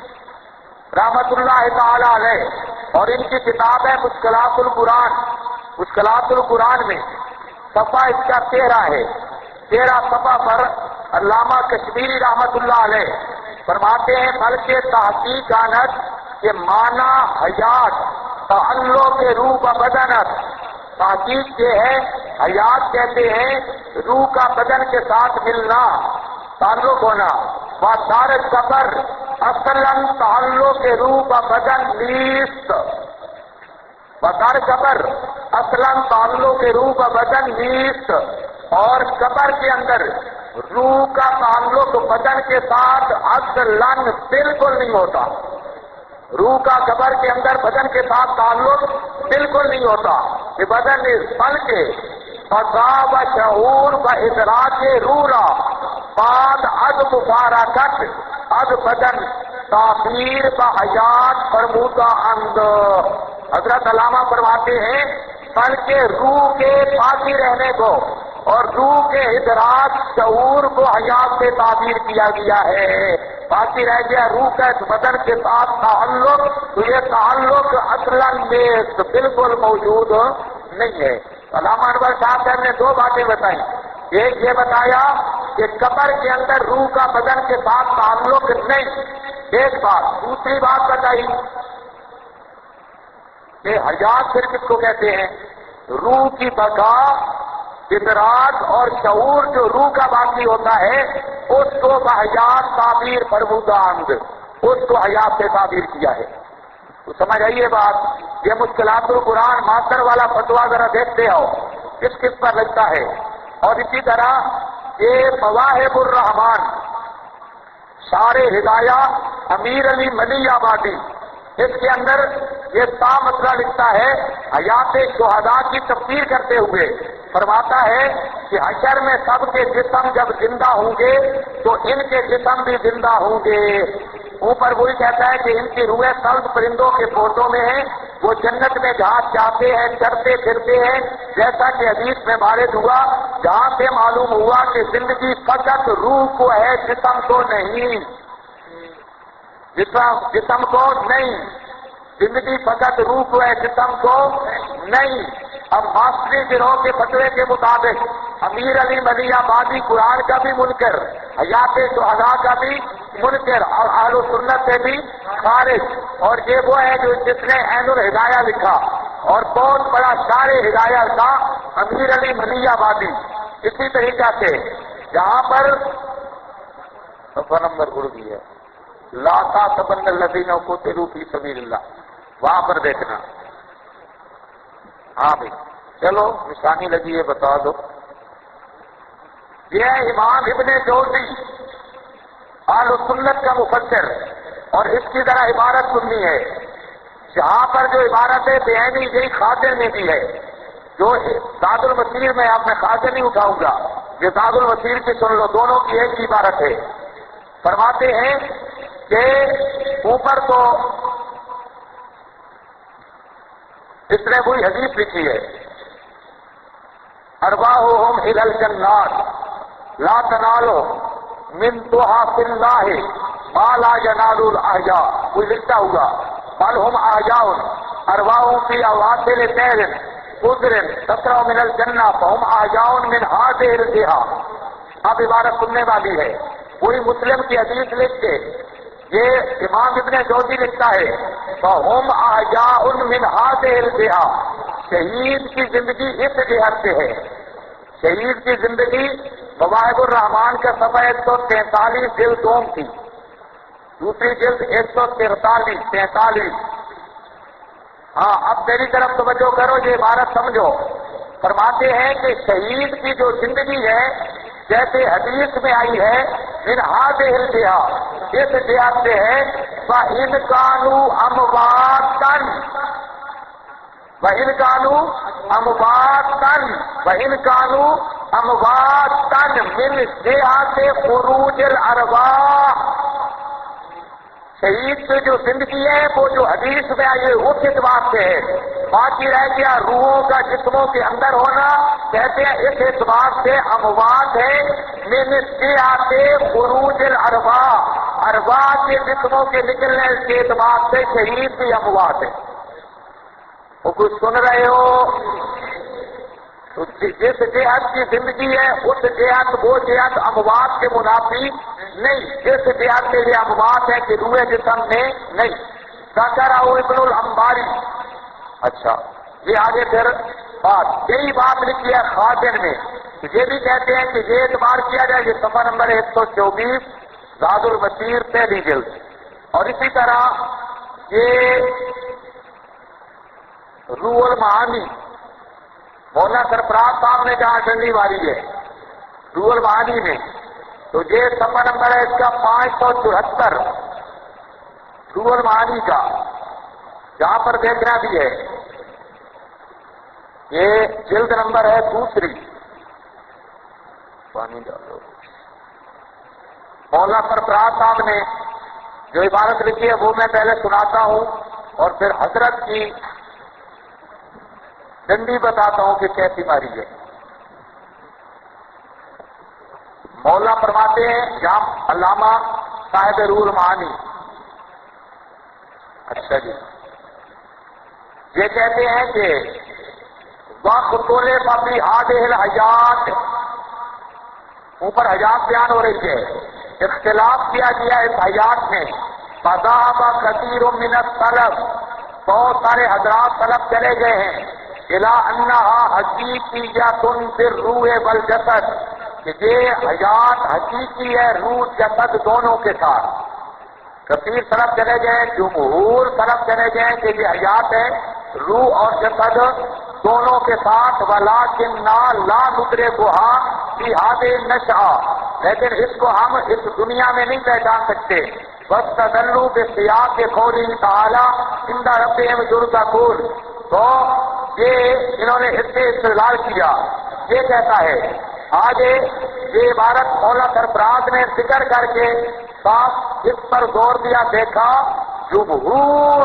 رحمت اللہ تعالی علیہ، اور ان کی کتاب ہے مشکلات القرآن۔ مشکلات القرآن میں صفحہ اس کا 13 ہے، 13 صفحہ پر علامہ کشمیری رحمت اللہ علیہ فرماتے ہیں بلکہ تحقیق آنت کہ معنی حیات تعلق روح کا بدنت، تحقیق یہ ہے حیات کہتے ہیں روح کا بدن کے ساتھ ملنا، تعلق ہونا۔ دار قبر اصلاً تعلق روح کا بدن نیست، دار قبر اصلاً تعلق روح کا بدن نیست، اور قبر کے اندر روح کا تعلق بدن کے ساتھ اصلاً بالکل نہیں ہوتا۔ روح کا قبر کے اندر بدن کے ساتھ تعلق بالکل نہیں ہوتا، یہ بدن بلکہ فضا و شعور و ادراک روح بعد از مبارکت از بدن تعبیر و حیات فرمودہ اند۔ حضرت علامہ فرماتے ہیں بلکہ روح کے باقی رہنے کو اور روح کے ادراک شعور کو حیات سے تعبیر کیا گیا ہے، باقی رہ گیا روح کا اس بدن کے ساتھ تعلق، تو یہ تعلق اصلاً بالکل موجود نہیں ہے۔ علامہ انور صاحب نے 2 باتیں بتائیں، ایک یہ بتایا کہ قبر کے اندر روح کا بدن کے ساتھ تعلق نہیں، ایک بات۔ دوسری بات بتائی کہ حیات پھر کس کو کہتے ہیں؟ روح کی بقا، فطرات اور شعور جو روح کا باقی ہوتا ہے اس کو بحیات تعبیر فرمودند، اس کو حیات سے تعبیر کیا ہے۔ تو سمجھ آئیے بات، یہ مشکلات القرآن ماسٹر والا فتوا ذرا دیکھتے ہو کس پر لگتا ہے۔ اور اسی طرح یہ مواہب الرحمان شار ہدایہ امیر علی ملی آبادی، اس کے اندر یہ مسئلہ لکھتا ہے، حیات شہداء کی تفسیر کرتے ہوئے فرماتا ہے کہ حشر میں سب کے جسم جب زندہ ہوں گے تو ان کے جسم بھی زندہ ہوں گے۔ اوپر وہی کہتا ہے کہ ان کی روحیں سبز پرندوں کے پوٹوں میں ہیں، وہ جنت میں جہاں چاہتے ہیں چرتے پھرتے ہیں، جیسا کہ حدیث میں وارد ہوا، جہاں سے معلوم ہوا کہ زندگی فقط روح کو ہے، جسم کو نہیں، جسم کو نہیں، زندگی فقط روح کو ہے، جسم کو نہیں۔ اب ماسٹری گروہ کے فتوے کے مطابق امیر علی ملی آبادی قرآن کا بھی منکر، حیات شہداء کا بھی منکر اور اہل سنت سے بھی خارج، اور یہ وہ ہے جو جس نے عین الہدایہ لکھا اور بہت بڑا شار ہدایہ تھا امیر علی ملی آبادی۔ اسی طریقہ سے جہاں پر صفحہ نمبر اردو ہے لا تحسبن الذین قتلوا فی سبیل اللہ، وہاں پر دیکھنا۔ ہاں بھائی چلو نشانی لگی ہے بتا دو۔ یہ ہے امام ابن جوزی اہل سنت کا مفسر، اور اس کی ذرا عبارت سننی ہے، جہاں پر جو عبارت ہے بہنی یہی خاطر میں بھی ہے، جو زاد المسیر میں آپ میں خاطر نہیں اٹھاؤں گا، یہ زاد المسیر کی سن لو، دونوں کی ایک ہی عبارت ہے۔ فرماتے ہیں کہ اوپر تو اس نے وہی حدیث لکھی ہے، ارواحہم الی الجنات لا تنالو من تحف اللہ ما لا ینال الاحیاء، کوئی لکھتا ہوگا بل ہم احیاء ارواحہم فی اواصل طیر خضر تسرع من الجنہ فہم احیاء من ہذہ الجہہ۔ اب عبارت سننے والی ہے، وہی مسلم کی حدیث لکھ کے یہ امام ابن جوزی لکھتا ہے فَهُمْ أَحْيَاءٌ مِنْ هَذِهِ الْجِهَةِ، شہید کی زندگی اس جہت سے ہے۔ شہید کی زندگی مواہب الرحمان کا صفحہ 143 جلد دوم تھی، دوسری جلد 143۔ ہاں اب میری طرف توجہ کرو، یہ عبارت سمجھو۔ فرماتے ہیں کہ شہید کی جو زندگی ہے جیسے حدیث میں آئی ہے من هذه الجهة، اس جہت سے ہے فَإِنْ كَانُوا أَمْوَاتًا وَإِنْ كَانُوا أَمْوَاتًا مِنْ جهة خروج الأرواح، شہید کی جو زندگی ہے وہ جو حدیث میں آئی ہے اس اعتبار سے ہے، باقی رہ گیا روحوں کا جسموں کے اندر ہونا، کہتے ہیں اس اعتبار سے اموات ہے من جہة خروج الارواح، ارواح کے جسموں کے نکلنے کے اعتبار سے شہید بھی اموات ہے۔ وہ کچھ سن رہے ہو؟ تو جس جہت کی زندگی ہے اس جہت وہ جہت اموات کے منافی نہیں، جس جہت کے لیے اموات ہے کہ روح جسم میں نہیں۔ ذکر ابن الانباری، اچھا یہ آگے پھر بات یہی بات لکھی ہے خازن میں، یہ بھی کہتے ہیں کہ یہ اعتبار کیا جائے، یہ صفحہ نمبر 124 زاد المسیر پہلی جلد۔ اور اسی طرح یہ روح المعانی مولانا سرفراز صاحب نے جہاں ڈنڈی ماری ہے روح المعانی میں، تو یہ صفحہ نمبر ہے اس کا 574 روح المعانی کا، جہاں پر دیکھنا بھی ہے، یہ جلد نمبر ہے دوسری، پانی ڈالو۔ مولانا سرفراز صاحب نے جو عبارت لکھی ہے وہ میں پہلے سناتا ہوں اور پھر حضرت کی ڈنڈی بتاتا ہوں کہ کیسی ماری ہے۔ مولانا فرماتے ہیں جہاں علامہ صاحب روح المعانی، اچھا جی یہ کہتے ہیں کہ وَخْتُلِفَ فِي هَذِهِ الْحَيَاةِ، اوپر حیات بیان ہو رہی ہے، اختلاف کیا گیا اس حیات میں، فَذَهَبَ كَثِيرٌ مِنَ السَّلَفِ، بہت سارے حضرات سلف چلے گئے ہیں الا انہا حقیقیتن فی الروح والجسد، کہ یہ حیات حقیقی ہے روح جسد دونوں کے ساتھ. کثیر طرف چلے گئے، جمہور طرف چلے گئے کہ یہ حیات ہے روح اور جسد دونوں کے ساتھ. ولیکننا لا ندرکھا فی ہذہ النشأہ، لیکن اس کو ہم اس دنیا میں نہیں پہچان سکتے. واستدلوا بسیاق قوله تعالی عند ربهم یرزقون، تو یہ انہوں نے اس سے استدلال کیا. یہ کہتا ہے آگے یہ عبارت مولا سرفراز نے ذکر کر کے صاف اس پر زور دیا. دیکھا جمہور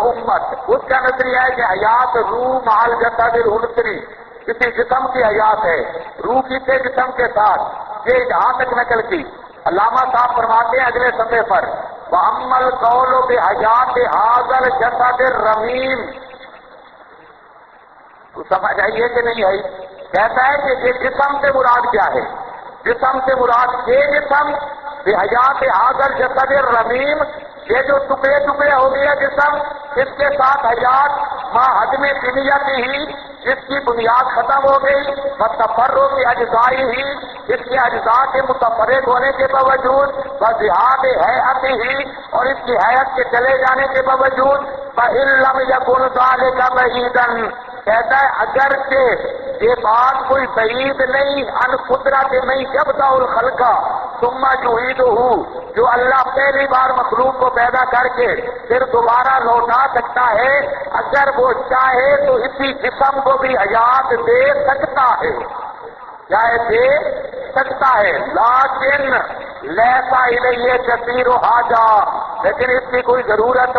امت اس کا نظریہ ہے کہ حیات روح مال جسد العنصری، کسی جسم کی حیات ہے روح کسی جسم کے ساتھ. یہ جہاں تک نقل کی علامہ صاحب فرماتے ہیں اگلے صفحے پر وَأَمَّا الْقَوْلُ بِحَيَاتِ هَذَا الْجَسَدِ الرَّمِيمِ، تو سمجھ آئیے کہ نہیں آئی؟ کہتا ہے کہ یہ جسم سے مراد کیا ہے؟ جسم سے مراد یہ جسم بحیات هذا الجسد الرمیم، یہ جو ٹکڑے ٹکڑے ہو گیا جسم، اس کے ساتھ حیات ماں حجم بنیت ہی، جس کی بنیاد ختم ہو گئی، متفرق کی اجزائی ہی، اس کے اجزاء کے متفرق ہونے کے باوجود، وذہاب حیات ہی، اور اس کی حیات کے چلے جانے کے باوجود، فَإِن لَّمْ يَكُنْ ذَلِكَ بَعِيدًا، کہتا ہے اگرچہ یہ بات کوئی بعید نہیں، ان قدرت میں یبدأ الخلق ثم یعیدہ، جو اللہ پہلی بار مخلوق کو پیدا کر کے پھر دوبارہ لوٹا سکتا ہے، اگر وہ چاہے تو اسی جسم کو بھی حیات دے سکتا ہے، چاہے دے سکتا ہے. لیکن لیسا الیہ کثیر حاجہ، لیکن اس کی کوئی ضرورت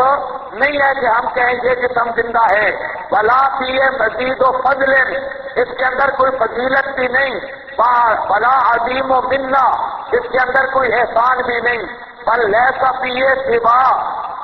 نہیں ہے کہ ہم کہیں یہ جسم زندہ ہے. بلا فیہ مزید و فضل، اس کے اندر کوئی فضیلت بھی نہیں. بلا عظیم و منہ، اس کے اندر کوئی احسان بھی نہیں. بل لیسا فیہ سوا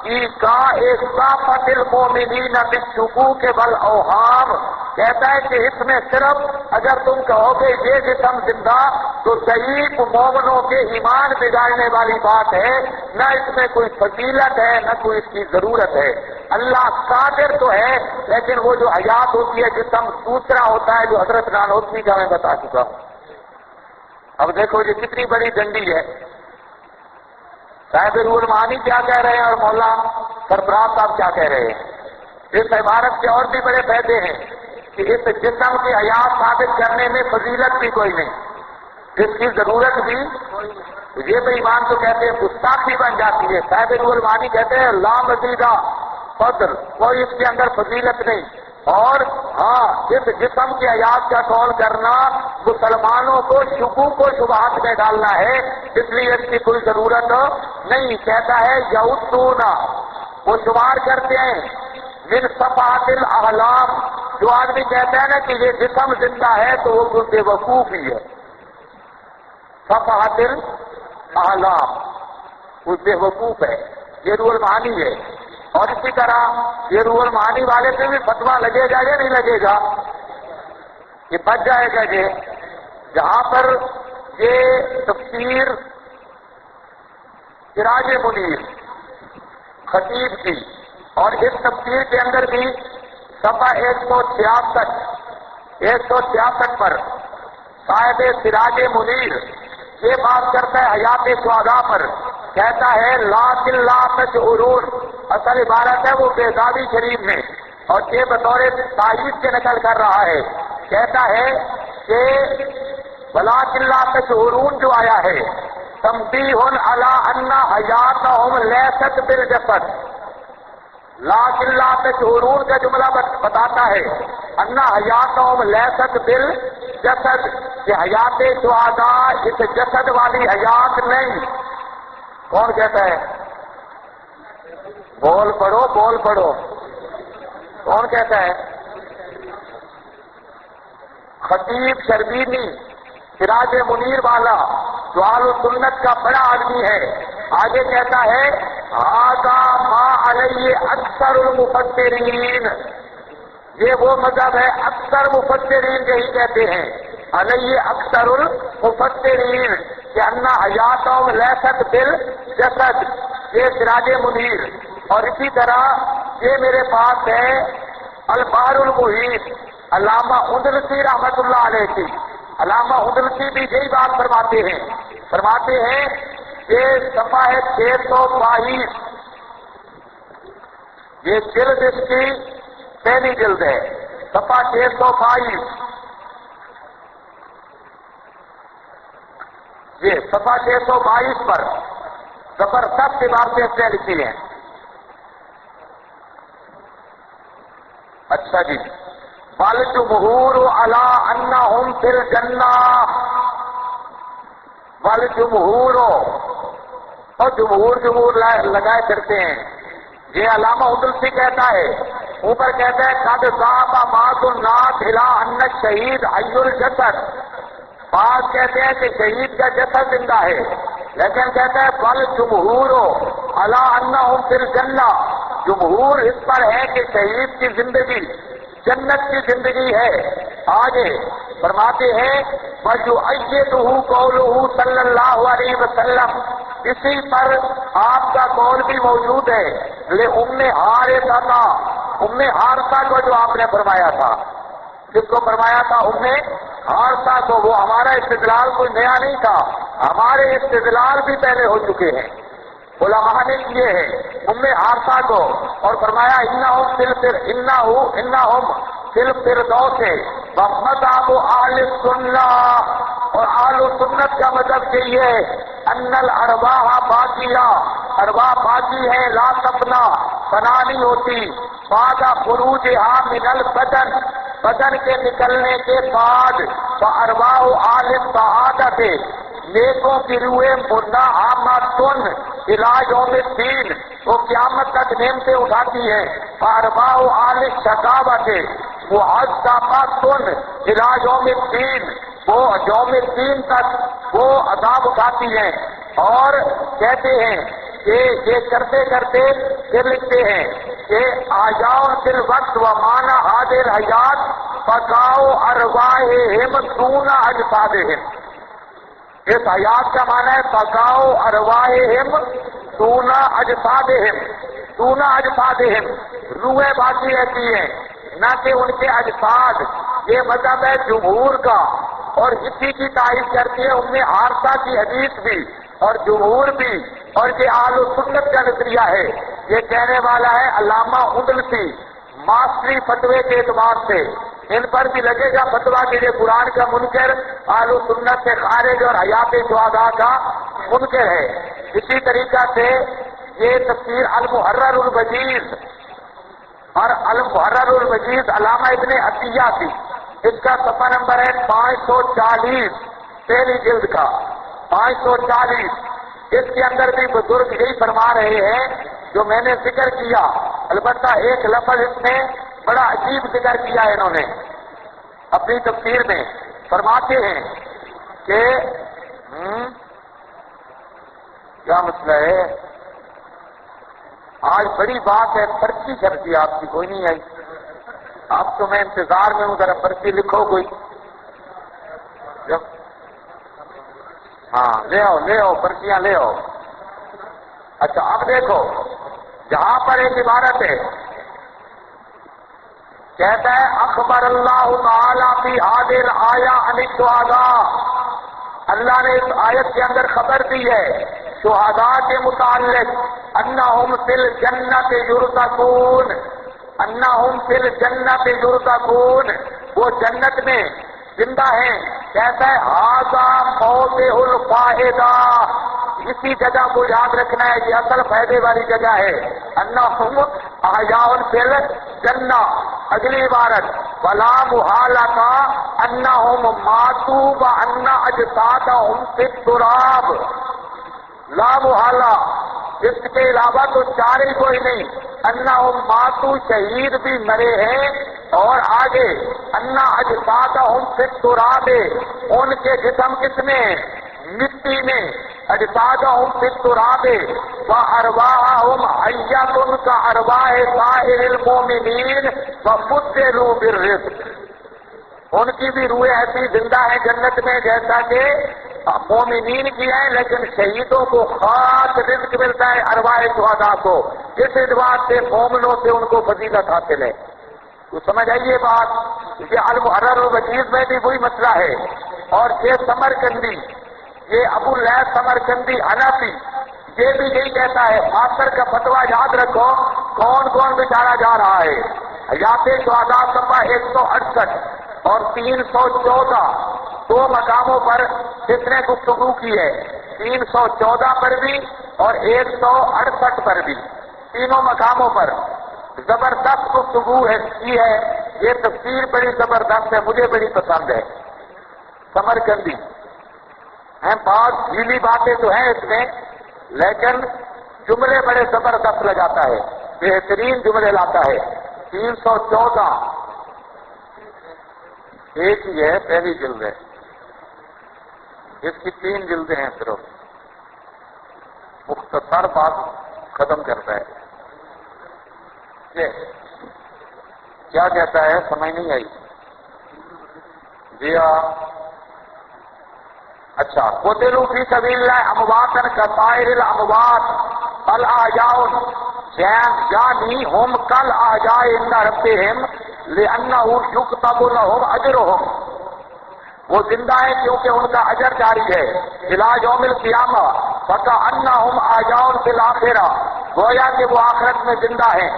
اصافۃ المؤمنین بالشکوک والاوہام، کہتا ہے کہ اس میں صرف اگر تم کہو گے یہ جسم زندہ تو ضعیف مومنوں کے ایمان بگاڑنے والی بات ہے، نہ اس میں کوئی فضیلت ہے نہ کوئی اس کی ضرورت ہے. اللہ قادر تو ہے، لیکن وہ جو حیات ہوتی ہے جسم دوسرا ہوتا ہے جو حضرت نانوتوی کا میں بتا چکا ہوں. اب دیکھو یہ کتنی بڑی ڈنڈی ہے. صاحب روح المعانی کیا کہہ رہے ہیں اور مولا سرفراز صاحب کیا کہہ رہے ہیں. اس عبارت کے اور بھی بڑے فائدے ہیں کہ اس جسم کی حیات ثابت کرنے میں فضیلت بھی کوئی نہیں، اس کی ضرورت بھی. یہ بے ایمان تو کہتے ہیں گستاخی بن جاتی ہے. صاحب روح المعانی کہتے ہیں لا مزیدہ فضل، کوئی اس کے اندر فضیلت نہیں. اور ہاں اس جسم کی حیات کا قول کرنا مسلمانوں کو شکوک و شبہات میں ڈالنا ہے، اس لیے اس کی کوئی ضرورت نہیں. کہتا ہے یعدون، وہ شمار کرتے ہیں من صفحات الاحلام، جو آدمی کہتا ہے نا کہ یہ جسم زندہ ہے تو وہ بے وقوف ہی ہے. صفحات الاحلام، وہ بے وقوف ہے. یہ روح المعانی ہے. اور اسی طرح یہ روح المعانی والے سے بھی فتویٰ لگے گا یا نہیں لگے گا؟ یہ بچ جائے گا. یہ جہاں پر یہ تفسیر سراج منیر خطیب کی، اور اس تفسیر کے اندر بھی صفحہ 166 پر صاحب سراج منیر یہ بات کرتا ہے حیات شہداء پر. کہتا ہے لاکن لا تشعرون، اصل عبارت ہے وہ بیضاوی شریف میں، اور یہ بطور تائید کے نقل کر رہا ہے. کہتا ہے کہ ولاکن لا تشعرون جو آیا ہے تنبیہ علی ان حیاتہم لیست بالجسد، لیکن لا تشعرون کا جملہ بتاتا ہے ان حیاتہم لیست بالجسد، کہ حیات شہداء اس جسد والی حیات نہیں. کون کہتا ہے؟ بول پڑھو بول پڑھو. کون کہتا ہے؟ خطیب شربینی سراج منیر والا جو اہل سنت کا بڑا آدمی ہے. آگے کہتا ہے ھذا ما علیہ اکثر المفسرین، یہ وہ مذہب ہے اکثر مفسرین یہی کہتے ہیں. علیہ اکثر المفسرین کہ ان حیاتہم لیست بالجسد، یہ سراج منیر. اور اسی طرح یہ میرے پاس ہے البحر المحیط علامہ اندلسی رحمت اللہ علیہ کی، علامہ اندلسی بھی یہی بات فرماتے ہیں کہ صفحہ ہے 622، یہ جلد اس کی پہلی جلد ہے، صفحہ 622، یہ صفحہ 622 پر زبردست عبارتیں اس نے لکھی ہیں۔ اچھا جی، والجمہور علی انہم فی الجنہ، والجمہور، اور جمہور لگائے کرتے ہیں، یہ علامہ اندلسی کہتا ہے، اوپر کہتا ہے قد ذهب بعض الناس الی ان الشہید حی الجسد، بعض کہتے ہیں کہ شہید کا جسد زندہ ہے، لیکن کہتا ہے والجمہور علی انہم فی الجنہ، جمہور اس پر ہے کہ شہید کی زندگی جنت کی زندگی ہے۔ آگے فرماتے ہیں وَيُؤَيِّدُهُ قَوْلُهُ صلی اللہ علیہ وسلم، اسی پر آپ کا قول بھی موجود ہے، لِأُمِّ حارثہ، ام حارثہ کو جو آپ نے فرمایا تھا، جس کو فرمایا تھا ام حارثہ کو، وہ ہمارا استدلال کوئی نیا نہیں تھا، ہمارے استدلال بھی پہلے ہو چکے ہیں، علماء نے کیے ہیں ام حارثہ کو، اور فرمایا انہم فی الفردوس ومذہب اہل السنہ، اور اہل السنت کا مطلب یہی ہے ان الارواح باقیہ، ارواح باقی ہیں، لا تفنا، فنا نہیں ہوتی، بعد خروجها من البدن، بدن کے نکلنے کے بعد، فارواح اہل السعادت، نیکوں کی روحیں منعمتن الی یوم الدین، وہ قیامت تک نعمتیں اٹھاتی ہیں، فارواح اہل الشقاوت معذبتن الی یوم الدین، وہ یوم الدین تک وہ عذاب اٹھاتی ہیں، اور کہتے ہیں کہ یہ کرتے کرتے پھر لکھتے ہیں کہ آیاؤن فی الوقت و معنی حاضر حیات بقاء ارواحہم دون اجسادہم، اس حیات کا معنی ہے بقاء ارواحہم دون اجسادہم، دون اجسادہم، روحیں باقی رہتی ہیں نہ کہ ان کے اجساد، یہ مطلب ہے جمہور کا، اور اسی کی تعریف کرتی ہے ام حارثہ کی حدیث بھی اور جمہور بھی، اور یہ اہل سنت کا نظریہ ہے، یہ کہنے والا ہے علامہ اندلسی، معاصری فتوے کے اعتبار سے ان پر بھی لگے گا فتویٰ کہ یہ قرآن کا منکر، اہل سنت سے خارج اور حیات شہداء کا منکر ہے۔ اسی طریقہ سے یہ تفسیر المحرر الوجیز اور المحرر الوجیز علامہ ابن عطیہ کی، اس کا صفحہ نمبر ہے 540، پہلی جلد کا 540، اس کے اندر بھی بزرگ یہی فرما رہے ہیں جو میں نے ذکر کیا، البتہ ایک لفظ اس میں بڑا عجیب ذکر کیا ہے، انہوں نے اپنی تفسیر میں فرماتے ہیں کہ کیا مسئلہ ہے، آج بڑی بات ہے، پرچی چھپتی آپ کی کوئی نہیں آئی، اب تو میں انتظار میں ہوں، ذرا پرچی لکھو کوئی، ہاں لے آؤ پرچیاں لے آؤ۔ اچھا اب دیکھو جہاں پر ایک عبارت ہے، کہتا ہے اخبر اللہ تعالی فی هذه الآیہ عن الشہداء، اللہ نے اس آیت کے اندر خبر دی ہے شہداء کے متعلق، انہم فی الجنت یرزقون، انہم فی الجنت یرزقون، وہ جنت میں زندہ ہیں، کہتا ہے ھذا موضع الفائدہ، اسی جگہ کو یاد رکھنا ہے، یہ اصل فائدے والی جگہ ہے، انہم احیاء فی الجنہ۔ اگلی عبارت ولا محالۃ انہم ماتوا وان اجسادہم فی التراب، لا محالہ، اس کے علاوہ تو چارے کوئی نہیں، انہم ماتوا، شہید بھی مرے ہیں، اور آگے انا اجسادہم فی التراب، ان کے جسم کس میں، مٹی میں، اجسادہم فی التراب وارواحہم حیۃ کارواح سائر المؤمنین وفضلوا بالرزق، ان کی بھی روحیں ایسی زندہ ہیں جنت میں جیسا کہ مومنین کی ہیں، لیکن شہیدوں کو خاص رزق ملتا ہے ارواح شہداء کو، اس اعتبار سے مومنوں سے ان کو فضیلت حاصل ہے۔ تو سمجھ آئیے بات، یہ المحرر الوجیز میں بھی وہی مسئلہ ہے. اور یہ سمرقندی، یہ ابو اللیث سمرقندی حنفی، یہ بھی یہی کہتا ہے. آخر کا فتویٰ یاد رکھو کون کون بچارا جا رہا ہے. حیات شہداء صفحہ 168 اور 314 دو مقاموں پر جس نے گفتگو کی ہے، 314 پر بھی اور 168 پر بھی، تینوں مقاموں پر زبردست گفتگو ہے کی ہے. یہ تفسیر بڑی زبردست ہے، مجھے بڑی پسند ہے. سمرقندی ہیں، بعض ڈھیلی باتیں تو ہیں اس میں، لیکن جملے بڑے زبردست لگاتا ہے، بہترین جملے لاتا ہے. 314 ایک ہی ہے، پہلی جلد ہے، اس کی 3 جلدیں ہیں. صرف مختصر بات ختم کرتا ہے. یہ کیا کہتا ہے سمجھ نہیں آئی؟ جی ہاں، اچھا. قتلوا فی سبیل اللہ امواتا کسائر الاموات الاحیاء یعنی ہم کل احیاء عند ربہم لأنہ یکتب لہم اجرہم، وہ زندہ ہیں کیونکہ ان کا اجر جاری ہے. الی یوم القیامہ فکأنہم احیاء فی الآخرہ، گویا کہ وہ آخرت میں زندہ ہیں.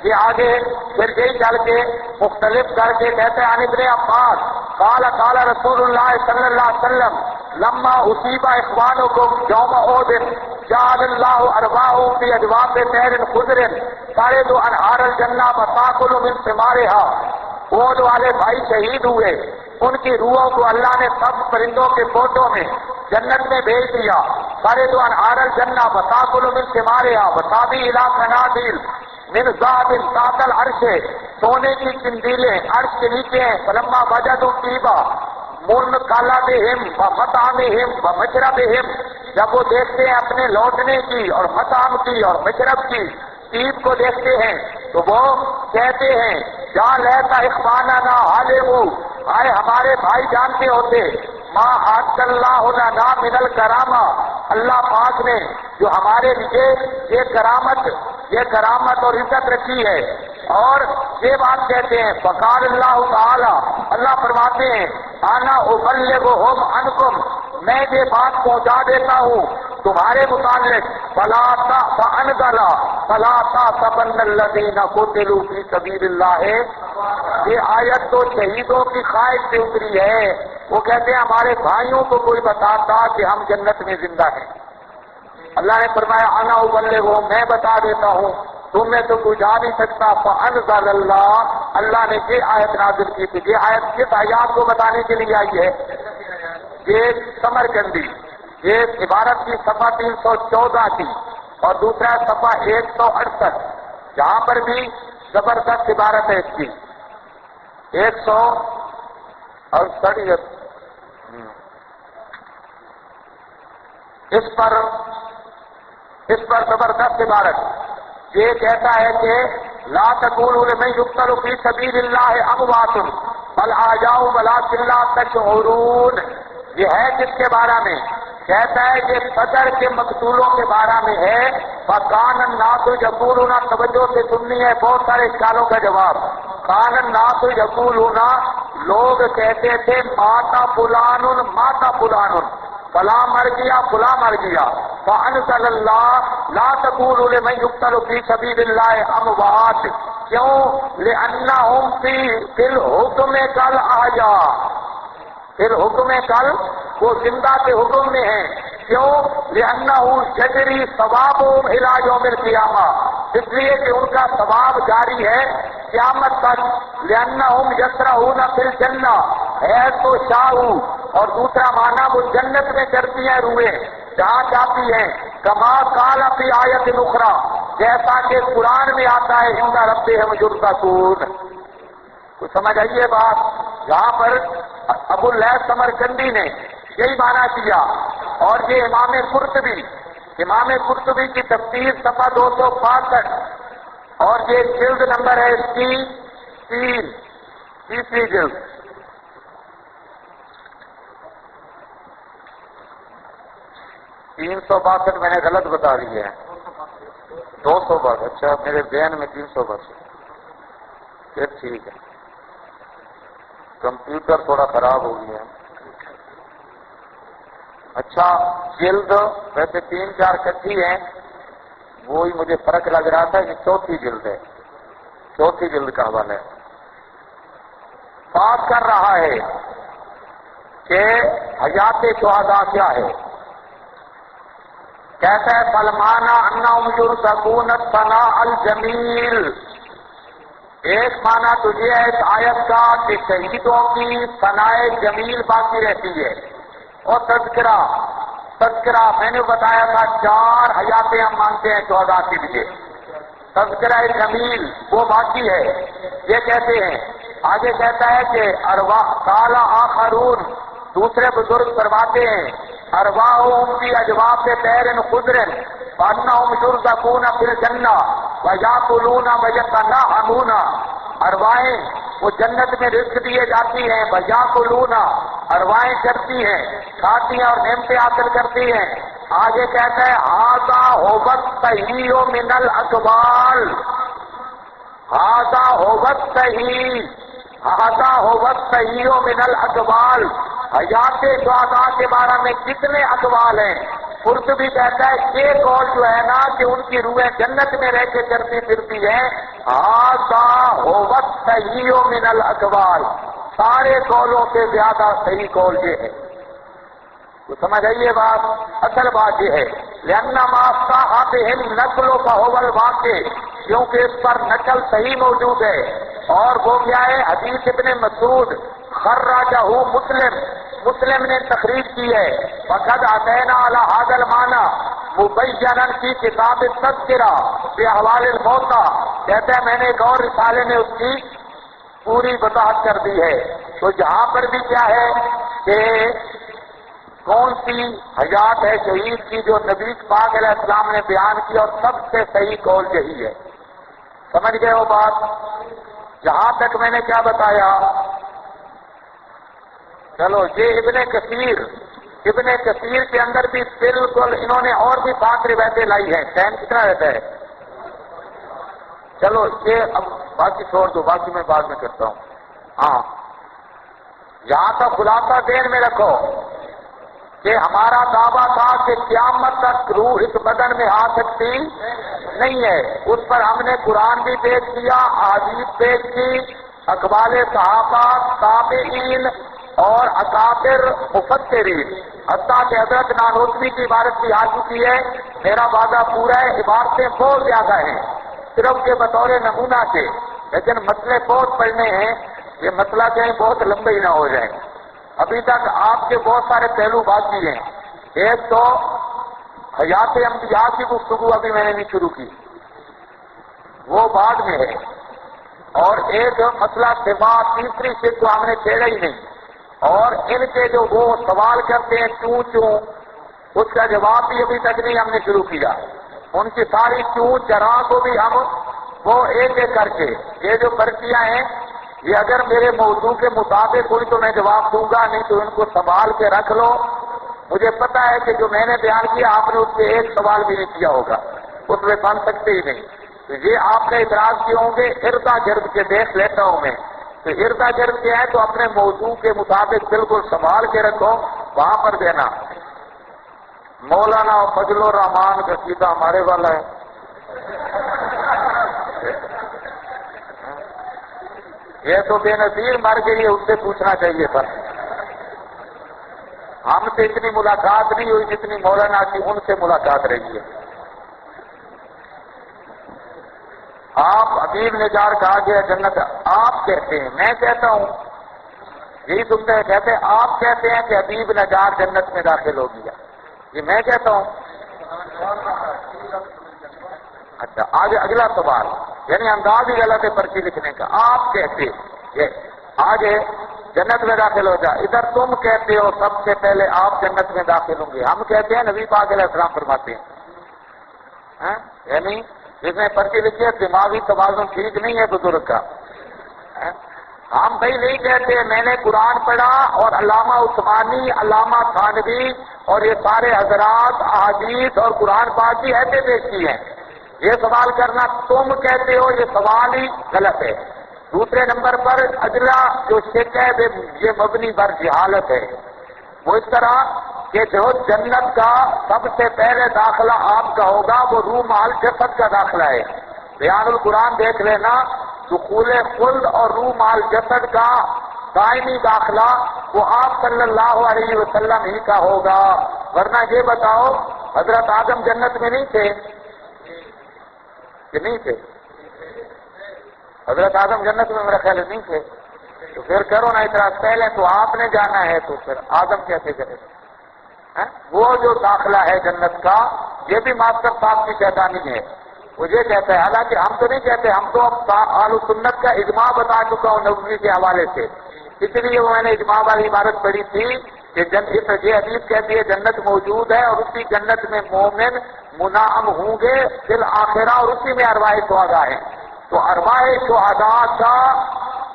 یہ آگے پھر یہی چل کے مختلف کر کے کہتے ہیں عن ابن عباس قال قال رسول اللہ صلی اللہ علیہ وسلم لما اصیب اخوانکم یوم احد جعل اللہ ارواحهم فی اجواف طیر خضر ترد انہار الجنہ وتاکل من ثمارها. احد والے بھائی شہید ہوئے، ان کی روحوں کو اللہ نے سب پرندوں کے پودوں میں جنت میں بھیج دیا. ترد انہار الجنہ وتاکل من ثمارها وتابی الی قنادیل من ذهب تحت العرش، سونے کی قندیلیں عرش کے نیچے ہیں. فلما وجدوا طیبا منقلبہم ومطعمہم ومشربہم، جب وہ دیکھتے ہیں اپنے لوٹنے کی اور مطعم کی اور مشرب کی طیب کو دیکھتے ہیں تو وہ کہتے ہیں یا لیت اخواننا علموا، آئے ہمارے بھائی جانتے ہوتے ما آت اللہ لنا من الکرامہ، اللہ پاک نے جو ہمارے لیے یہ کرامت اور عزت رکھی ہے. اور یہ بات کہتے ہیں فقال اللہ تعالی، اللہ فرماتے ہیں انا ابلغہم عنکم، میں یہ بات پہنچا دیتا ہوں تمہارے متعلق. فلا تحسبن الذین قتلوا فی سبیل اللہ، یہ آیت تو شہیدوں کی خواہش سے اتری ہے. وہ کہتے ہیں ہمارے بھائیوں کو کوئی بتاتا کہ ہم جنت میں زندہ ہیں. اللہ نے فرمایا انا ابلغہم، میں بتا دیتا ہوں، تم میں تو کوئی جا نہیں سکتا. فانزل اللہ، اللہ نے یہ آیت نازل کی تھی. یہ آیت کس آیات کو بتانے کے لیے آئی ہے؟ یہ سمرقندی، یہ عبارت کی صفحہ 314 کی اور دوسرا صفحہ 168، جہاں پر بھی زبردست عبارت ہے اس کی. 168 اس پر زبردست عبارت یہ کہتا ہے کہ لا تقولوا لمن يقتل في سبيل الله اموات بل احياء ولكن لا تشعرون. یہ ہے کس کے بارے میں؟ کہتا ہے یہ صدر کے مقتولوں کے بارے میں ہے. فکان الناس یقولون، توجہ سے سننی ہے بہت سارے اشکالوں کا جواب. کان الناس یقولون، لوگ کہتے تھے ماتا فلان ماتا فلان، فلاں مر گیا فلاں مر گیا. فانزل اللہ لا تقولوا لمن يقتل في سبيل الله اموات، کیوں؟ لانهم في الحكم كالاحياء، پھر حکم کل وہ زندہ کے حکم میں ہیں. کیوں؟ لأنه يجري ثوابهم إلى يوم القيامة، اس لیے کہ ان کا ثواب جاری ہے قیامت تک. لأنهم يسرعون في الجنة حيث شاءوا، اور دوسرا معنی وہ جنت میں کرتی ہیں روحیں جہاں چاہتی ہیں. كما قال في آیت اخرى، جیسا کہ قرآن میں آتا ہے عند ربهم يرزقون. تو سمجھ آئیے بات، یہاں پر ابو اللیث سمرقندی نے یہی معنی کیا. اور یہ امام قرطبی کی تفسیر صفحہ 265 اور یہ جلد نمبر ہے اس کی تیسری جلد. تین 362 میں نے غلط بتا دی ہے، 262. اچھا میرے ذہن میں 362. پھر ٹھیک ہے، کمپیوٹر تھوڑا خراب ہو گیا ہے۔ اچھا، جلد ویسے 3-4 کچھی ہیں، وہی مجھے فرق لگ رہا تھا کہ چوتھی جلد ہے، چوتھی جلد کا حوالہ ہے۔ بات کر رہا ہے کہ حیات شہداء کیا ہے؟ کہتا ہے سلمانہ انہم یرزقون الثناء الجمیل۔ ایک معنی تو یہ ہے اس آیت کا کہ شہیدوں کی ثناء جمیل باقی رہتی ہے، اور تذکرہ میں نے بتایا تھا 4 حیاتیں ہم مانتے ہیں شہداء کے لیے، تذکرہ جمیل وہ باقی ہے۔ یہ کہتے ہیں، آگے کہتا ہے کہ ارواح قال آخرون، دوسرے بزرگ فرماتے ہیں ارواحهم فی اجواف طیر خضر وانہم یرزقون فی الجنہ ویاکلون ویتنعمون، ارواحیں وہ جنت میں رزق دیے جاتی ہیں، ویاکلون ارواحیں کرتی ہیں، کھاتی ہیں اور نعمتیں حاصل کرتی ہیں۔ آگے کہتا ہے ھذا ھو الصحیح من الاقوال، ھذا ھو الصحیح، ھذا ھو الصحیح من الاقوال۔ حیات شہداء کے بارے میں کتنے اقوال ہیں؟ قرطبی کہتا ہے یہ قول جو ہے نا کہ ان کی روحیں جنت میں رہ کے چلتی پھرتی ہیں، ھذا ھو الصحیح من الاقوال، سارے قولوں سے زیادہ صحیح قول یہ ہے۔ تو سمجھ آئیے بات، اصل بات یہ ہے لأن ما صح به النقل فهو الواقع، کیونکہ اس پر نقل صحیح موجود ہے، اور وہ کیا ہے؟ حدیث ابن مسعود خرجہ مسلم نے تخریج کی ہے، وقد اتینا علی ھذا المعنی مبینا فی کتاب التذکرہ باحوال الموتى، کہتا ہے میں نے ایک اور رسالے میں اس کی پوری وضاحت کر دی ہے۔ تو جہاں پر بھی کیا ہے کہ کون سی حیات ہے شہید کی جو نبی پاک علیہ السلام نے بیان کی، اور سب سے صحیح قول یہی ہے۔ سمجھ گئے وہ بات؟ جہاں تک میں نے کیا بتایا، چلو یہ ابن کثیر کے اندر بھی بالکل انہوں نے اور بھی 5 روایتیں لائی ہیں۔ ٹائم کتنا رہتا ہے؟ چلو یہ اب باقی چھوڑ دو، باقی میں بعد میں کرتا ہوں۔ ہاں، یہاں تک خلاصہ ذہن میں رکھو کہ ہمارا دعویٰ تھا کہ قیامت تک روح اس بدن میں آ سکتی نہیں ہے، اس پر ہم نے قرآن بھی پیش کیا، احادیث پیش کی، اقوال صحابہ، تابعین اور اکابر مفسرین، حتیٰ کہ حضرت نانوتوی کی عبارت بھی آ چکی ہے، میرا وعدہ پورا ہے، عبارتیں بہت زیادہ ہیں صرف کے بطور نمونہ کے، لیکن مسئلے بہت پڑھنے ہیں، یہ مسئلہ کہیں بہت لمبے ہی نہ ہو جائیں۔ ابھی تک آپ کے بہت سارے پہلو باقی ہیں۔ ایک تو حیات انبیاء کی گفتگو ابھی میں نے نہیں شروع کی، وہ بعد میں ہے، اور ایک مسئلہ صفات تیسری شک کو ہم نے چھیڑا ہی نہیں، اور ان کے جو وہ سوال کرتے ہیں کیوں اس کا جواب بھی ابھی تک نہیں ہم نے شروع کیا۔ ان کی ساری کیوں چراں کو بھی ہم وہ ایک ایک کر کے، یہ جو پرچیاں ہیں یہ اگر میرے موضوع کے مطابق ہوئی تو میں جواب دوں گا، نہیں تو ان کو سنبھال کے رکھ لو۔ مجھے پتا ہے کہ جو میں نے بیان کیا آپ نے اس سے ایک سوال بھی نہیں کیا ہوگا، اس میں بن سکتے ہی نہیں، تو یہ آپ نے اعتراض کیے ہوں گے۔ اردا گرد کے دیکھ لیتا ہوں میں، تو اردا گرد کیا ہے تو اپنے موضوع کے مطابق بالکل سنبھال کے رکھو، وہاں پر دینا۔ مولانا فضل الرحمان کا سیدھا ہمارے والا ہے، یہ تو بے نظیر مر گئی ہے، اس سے پوچھنا چاہیے تھا۔ ہم سے اتنی ملاقات نہیں ہوئی جتنی مولانا کی ان سے ملاقات رہی ہے۔ آپ حبیب نجار کہا گیا جنت، آپ کہتے ہیں، میں کہتا ہوں یہی سنتے ہیں، کہتے ہیں آپ کہتے ہیں کہ حبیب نجار جنت میں داخل ہو گیا، یہ میں کہتا ہوں۔ اچھا آگے اگلا سوال، یعنی انداز ہی غلط ہے پرچی لکھنے کا۔ آپ کہتے یہ آگے جنت میں داخل ہو جا، ادھر تم کہتے ہو سب سے پہلے آپ جنت میں داخل ہوں گے، ہم کہتے ہیں نبی پاک علیہ السلام فرماتے ہیں۔ یعنی جس نے پرچی لکھی ہے دماغی توازن ٹھیک نہیں ہے بزرگ کا۔ ہم بھائی نہیں کہتے، میں نے قرآن پڑھا اور علامہ عثمانی، علامہ تھانوی اور یہ سارے حضرات احادیث اور قرآن پاک کی ایسے پیش کی ہیں۔ یہ سوال کرنا تم کہتے ہو، یہ سوال ہی غلط ہے۔ دوسرے نمبر پر اگلا جو شک ہے یہ مبنی بر جہالت ہے. وہ اس طرح کہ جو جنت کا سب سے پہلے داخلہ آپ کا ہوگا وہ روح مال جسد کا داخلہ ہے. بیان القرآن دیکھ لینا، دخول خلد اور روح مال جسد کا دائمی داخلہ وہ آپ صلی اللہ علیہ وسلم ہی کا ہوگا. ورنہ یہ بتاؤ حضرت آدم جنت میں نہیں تھے کہ نہیں تھے؟ حضرت آدم جنت میں میرا خیال ہے نہیں تھے. تو پھر کرو نا اعتراض، پہلے تو آپ نے جانا ہے تو پھر آدم کیسے کرے؟ وہ جو داخلہ ہے جنت کا یہ بھی ماسٹر صاحب کی شیطانی ہے. وہ یہ کہتا ہے، حالانکہ ہم تو نہیں کہتے، ہم تو اہل سنت کا اجماع بتا چکا ہوں نبوی کے حوالے سے. اس لیے وہ میں نے اجماع والی عبارت پڑھی تھی کہ یہ حدیث کہتی ہے جنت موجود ہے اور اسی جنت میں مومن منعم ہوں گے فی الآخرہ، اور اسی میں ارواح شہداء ہیں. تو ارواح شہداء کا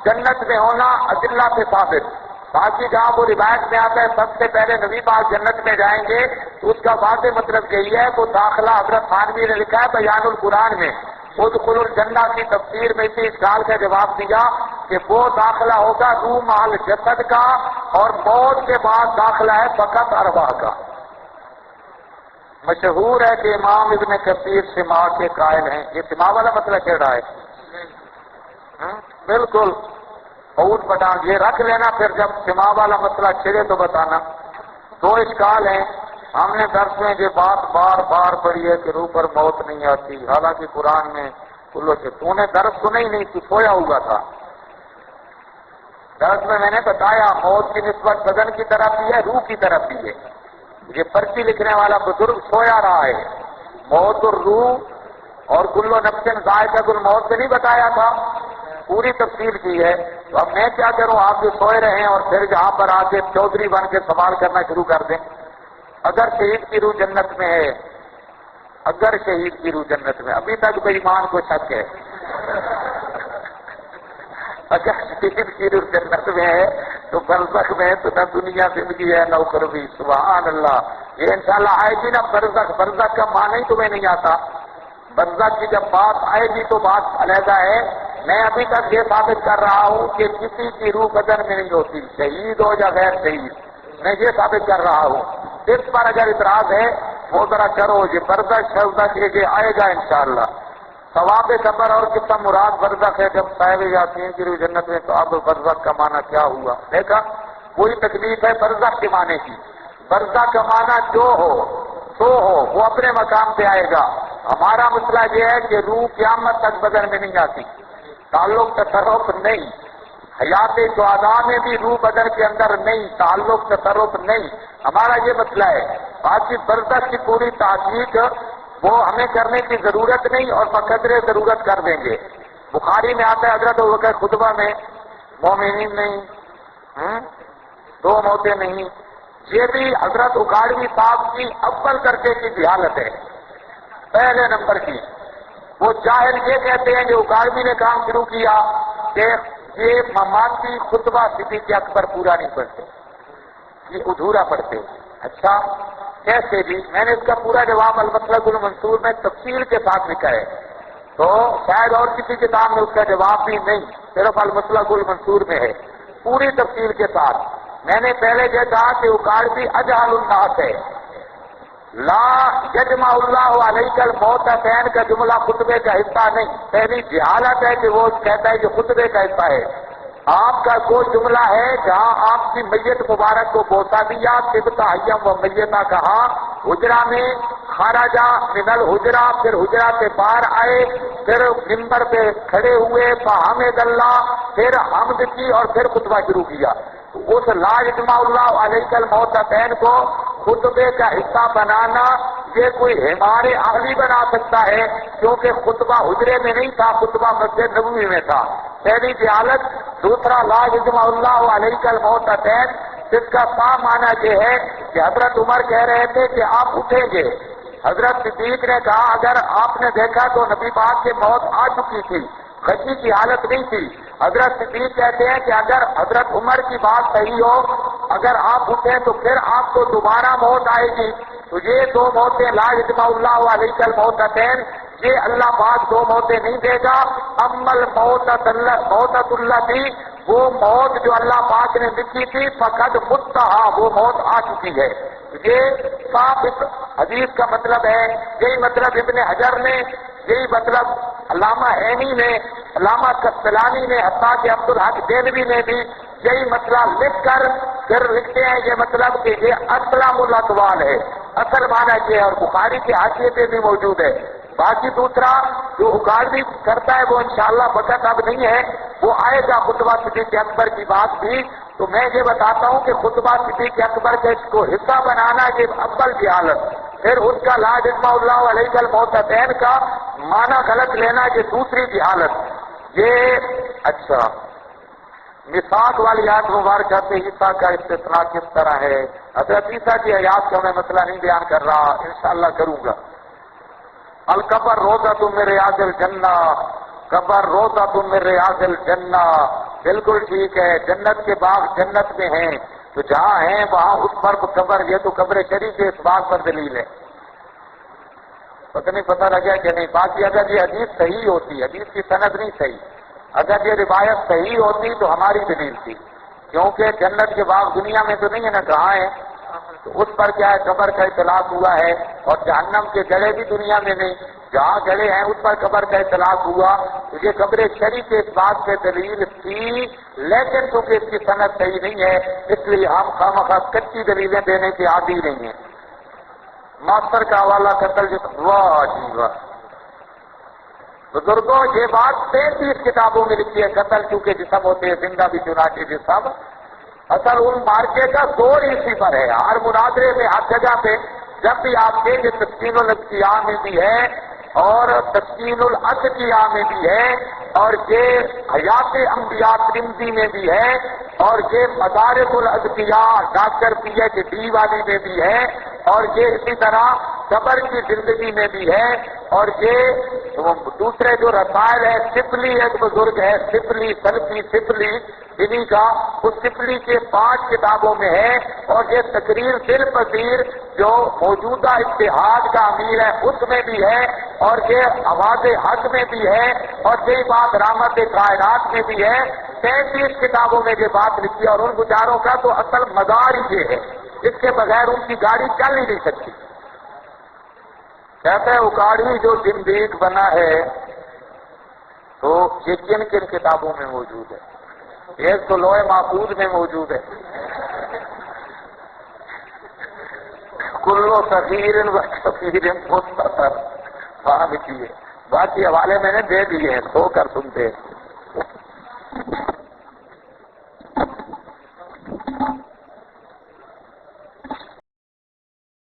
جنت میں ہونا ادلہ سے ثابت. باقی جہاں وہ روایت میں آتا ہے سب سے پہلے نبی پاک جنت میں جائیں گے تو اس کا واضح مطلب یہی ہے. وہ داخلہ حضرت تھانوی نے لکھا ہے بیان القرآن میں، ادخلوا الجنہ کی تفسیر میں اسی اشکال کا جواب دیا کہ وہ داخلہ ہوگا روح مال جسد کا، اور موت کے بعد داخلہ ہے فقط ارواح کا. مشہور ہے کہ امام ابن کثیر سماع کے قائل ہیں. یہ سماع والا مسئلہ کہہ رہا ہے بالکل بہت پٹان. یہ رکھ لینا، پھر جب سماع والا مسئلہ چھڑے تو بتانا. دو اشکال ہیں. ہم نے درس میں یہ بات بار بار پڑھی ہے کہ روح پر موت نہیں آتی، حالانکہ قرآن میں کلو سے تو نے درس سنا ہی نہیں، تو سویا ہوا تھا. درس میں نے بتایا موت کی نسبت بدن کی طرف بھی ہے، روح کی طرف بھی ہے. یہ پرچی لکھنے والا بزرگ سویا رہا ہے. موت اور روح اور کلو نفس ذائقۃ الموت سے نہیں بتایا تھا، پوری تفصیل کی ہے. تو اب میں کیا کروں، آپ جو سوئے رہے ہیں اور پھر جہاں پر آ کے چودھری بن کے سوال کرنا شروع کر دیں. اگر شہید کی روح جنت میں ہے، اگر شہید کی روح جنت میں، ابھی تک بے ایمان کو شک ہے. اگر شہید کی روح جنت میں ہے تو برزخ میں تو نہ دنیا زندگی ہے نہ اخروی. سبحان اللہ. یہ انشاءاللہ آئے گی نا برزخ. برزخ کا معنی ہی تمہیں نہیں آتا. برزخ کی جب بات آئے گی تو بات علیحدہ ہے. میں ابھی تک یہ ثابت کر رہا ہوں کہ کسی کی روح بدن میں نہیں ہوتی، شہید ہو یا غیر شہید. میں یہ ثابت کر رہا ہوں. اس پر اگر اعتراض ہے وہ ذرا کرو. یہ برزخ شرزخ یہ آئے گا انشاءاللہ. ثواب قبر اور کتنا مراد برزخ ہے. جب صاحب یاسین کی روح جنت میں تو اب برزخ کا معنی کیا ہوا؟ دیکھا، وہی تکلیف ہے برزخ کے معنی کی. برزخ کا معنی جو ہو تو ہو، وہ اپنے مقام پہ آئے گا. ہمارا مسئلہ یہ ہے کہ روح قیامت تک بدن میں نہیں آتی، تعلق تصرف نہیں. حیات شہداء میں بھی روح بدن کے اندر نہیں، تعلق تصرف نہیں. ہمارا یہ مسئلہ ہے. باقی برزخ کی پوری تحقیق وہ ہمیں کرنے کی ضرورت نہیں، اور بقدر ضرورت کر دیں گے. بخاری میں آتا ہے حضرت ابوبکر خطبہ میں مومنین نہیں، دو موتیں نہیں. یہ بھی حضرت اکاڑوی صاحب کی اول درجے کی جہالت ہے، پہلے نمبر کی. وہ جاہل یہ کہتے ہیں کہ اکاڑوی نے کام شروع کیا کہ یہ مماتی خطبہ صدیق اکبر پورا نہیں پڑھتے، یہ ادھورا پڑھتے. اچھا کیسے بھی؟ میں نے اس کا پورا جواب المسلک المنصور میں تفصیل کے ساتھ لکھا ہے. تو شاید اور کسی کتاب میں اس کا جواب بھی نہیں، صرف المسلک المنصور میں ہے پوری تفصیل کے ساتھ. میں نے پہلے یہ کہا کہ اکاڑوی اجہل الناس ہے. لا یجمع اللہ علیک الموتین کا جملہ خطبے کا حصہ نہیں. پہلی جہالت ہے کہ وہ کہتا ہے کہ خطبے کا حصہ ہے. آپ کا کوئی جملہ ہے جہاں آپ کی میت مبارک کو بوسا دیا، طبتا حیم و میتہ کہا، حجرہ میں خرجا من الحجرہ، پھر حجرہ سے باہر آئے، پھر منبر پہ کھڑے ہوئے، فحمد اللہ، پھر حمد کی اور پھر خطبہ شروع کیا. اس لا یجمع اللہ علیک الموتین کو خطبے کا حصہ بنانا یہ کوئی ہمارے اہلی بنا سکتا ہے، کیونکہ خطبہ حجرے میں نہیں تھا، خطبہ مسجد نبوی میں تھا. پہلی جہالت. دوسرا لا یجمع اللہ علیک الموتین، جس کا صاف معنی یہ ہے کہ حضرت عمر کہہ رہے تھے کہ آپ اٹھیں گے. حضرت صدیق نے کہا اگر آپ نے دیکھا تو نبی پاک کی موت آ چکی تھی، غشی کی حالت نہیں تھی. حضرت صدیق کہتے ہیں کہ اگر حضرت عمر کی بات صحیح ہو، اگر آپ اٹھیں تو پھر آپ کو دوبارہ موت آئے گی. تو یہ دو موتیں لا یجمع اللہ علیک الموتین، یہ اللہ پاک دو موتیں نہیں دے گا. امل موتت اللہ تھی، وہ موت جو اللہ پاک نے لکھی تھی، فقد متہا، وہ موت آ چکی ہے. یہ صاف حدیث کا مطلب ہے. یہی مطلب ابن حجر نے، یہی مطلب علامہ عینی نے، علامہ کستلانی نے، حتیٰ کہ عبدالحق دہلوی نے بھی یہی مطلب لکھ کر پھر لکھتے ہیں یہ مطلب کہ یہ اسلام الاقوال ہے، اصل معنی یہ ہے، اور بخاری کے حاشیے پہ بھی موجود ہے. باقی دوسرا جو اکاڑوی کرتا ہے وہ انشاءاللہ وقت اب نہیں ہے، وہ آئے گا خطبہ صدیق اکبر کی بات بھی. تو میں یہ بتاتا ہوں کہ خطبہ صدیق اکبر کے اس کو حصہ بنانا یہ اول کی حالت، پھر اس کا لا جسمہ اللہ علیہ المعتدین کا معنی غلط لینا یہ دوسری کی حالت. یہ اچھا مساق والی آیت مبارکہ سے عیسیٰ کا استثناء کس طرح ہے؟ حضرت عیسیٰ کی حیات کا میں مسئلہ نہیں بیان کر رہا، انشاءاللہ کروں گا. القبر روضۃ من ریاض الجنہ، قبر روضۃ من ریاض الجنہ، بالکل ٹھیک ہے. جنت کے باغ جنت میں ہیں، تو جہاں ہیں وہاں اس پر قبر، یہ تو قبر شریف کے اس بات پر دلیل ہے. پتہ نہیں پتہ لگا کہ نہیں. باقی اگر یہ حدیث صحیح ہوتی، حدیث کی سند نہیں صحیح، اگر یہ روایت صحیح ہوتی تو ہماری دلیل تھی، کیونکہ جنت کے باغ دنیا میں تو نہیں ہے نا، کہاں ہے؟ تو اس پر کیا ہے، قبر کا اطلاق ہوا ہے. اور جہنم کے گڑھے بھی دنیا میں نہیں، جہاں گڑھے ہیں اس پر قبر کا اطلاق ہوا. تو یہ قبر شریف کے اس بات پہ دلیل تھی، لیکن چونکہ اس کی سند صحیح نہیں ہے اس لیے ہم خامخواہ کچی دلیلیں دینے کے عادی نہیں ہیں. ماسٹر کا حوالہ قتل واہ جی واہ. بزرگوں یہ بات 33 کتابوں میں لکھی ہے، قتل چونکہ جسم ہوتے ہیں، زندہ بھی چنانچہ جسم. اصل ان مارکے کا زور اسی پر ہے. ہر مناظرے میں ہر جگہ پہ جب بھی آپ کے یہ تسکین الاذکیاء میں بھی ہے اور تسکین الاذکیاء میں بھی ہے اور یہ حیات انبیاء ترمذی میں بھی ہے اور یہ مدارک الاذکیاء ڈاکٹر پی ایچ ڈی والی میں بھی ہے اور یہ اسی طرح قبر کی زندگی میں بھی ہے اور یہ دوسرے جو رسائل ہے، سفلی ایک بزرگ ہے، سفلی سلفی سفلی انہی کا، اس سفلی کے 5 کتابوں میں ہے. اور یہ تقریر دل پذیر جو موجودہ اتحاد کا امیر ہے اس میں بھی ہے اور یہ آواز حق میں بھی ہے اور یہی بات رحمت کائنات میں بھی ہے. 33 کتابوں میں یہ بات لکھی ہے اور ان گزاروں کا تو اصل مدار ہی یہ ہے، اس کے بغیر ان کی گاڑی چل ہی نہیں سکتی. کہتا ہے اکاڑی جو زندیق بنا ہے تو یہ کن کن کتابوں میں موجود ہے؟ ایک تو لوح محفوظ میں موجود ہے، کلو صغیر و کبیر مستطر وہاں لکھی ہے. باقی حوالے میں نے دے دیے ہیں، سو کر سنتے ہیں.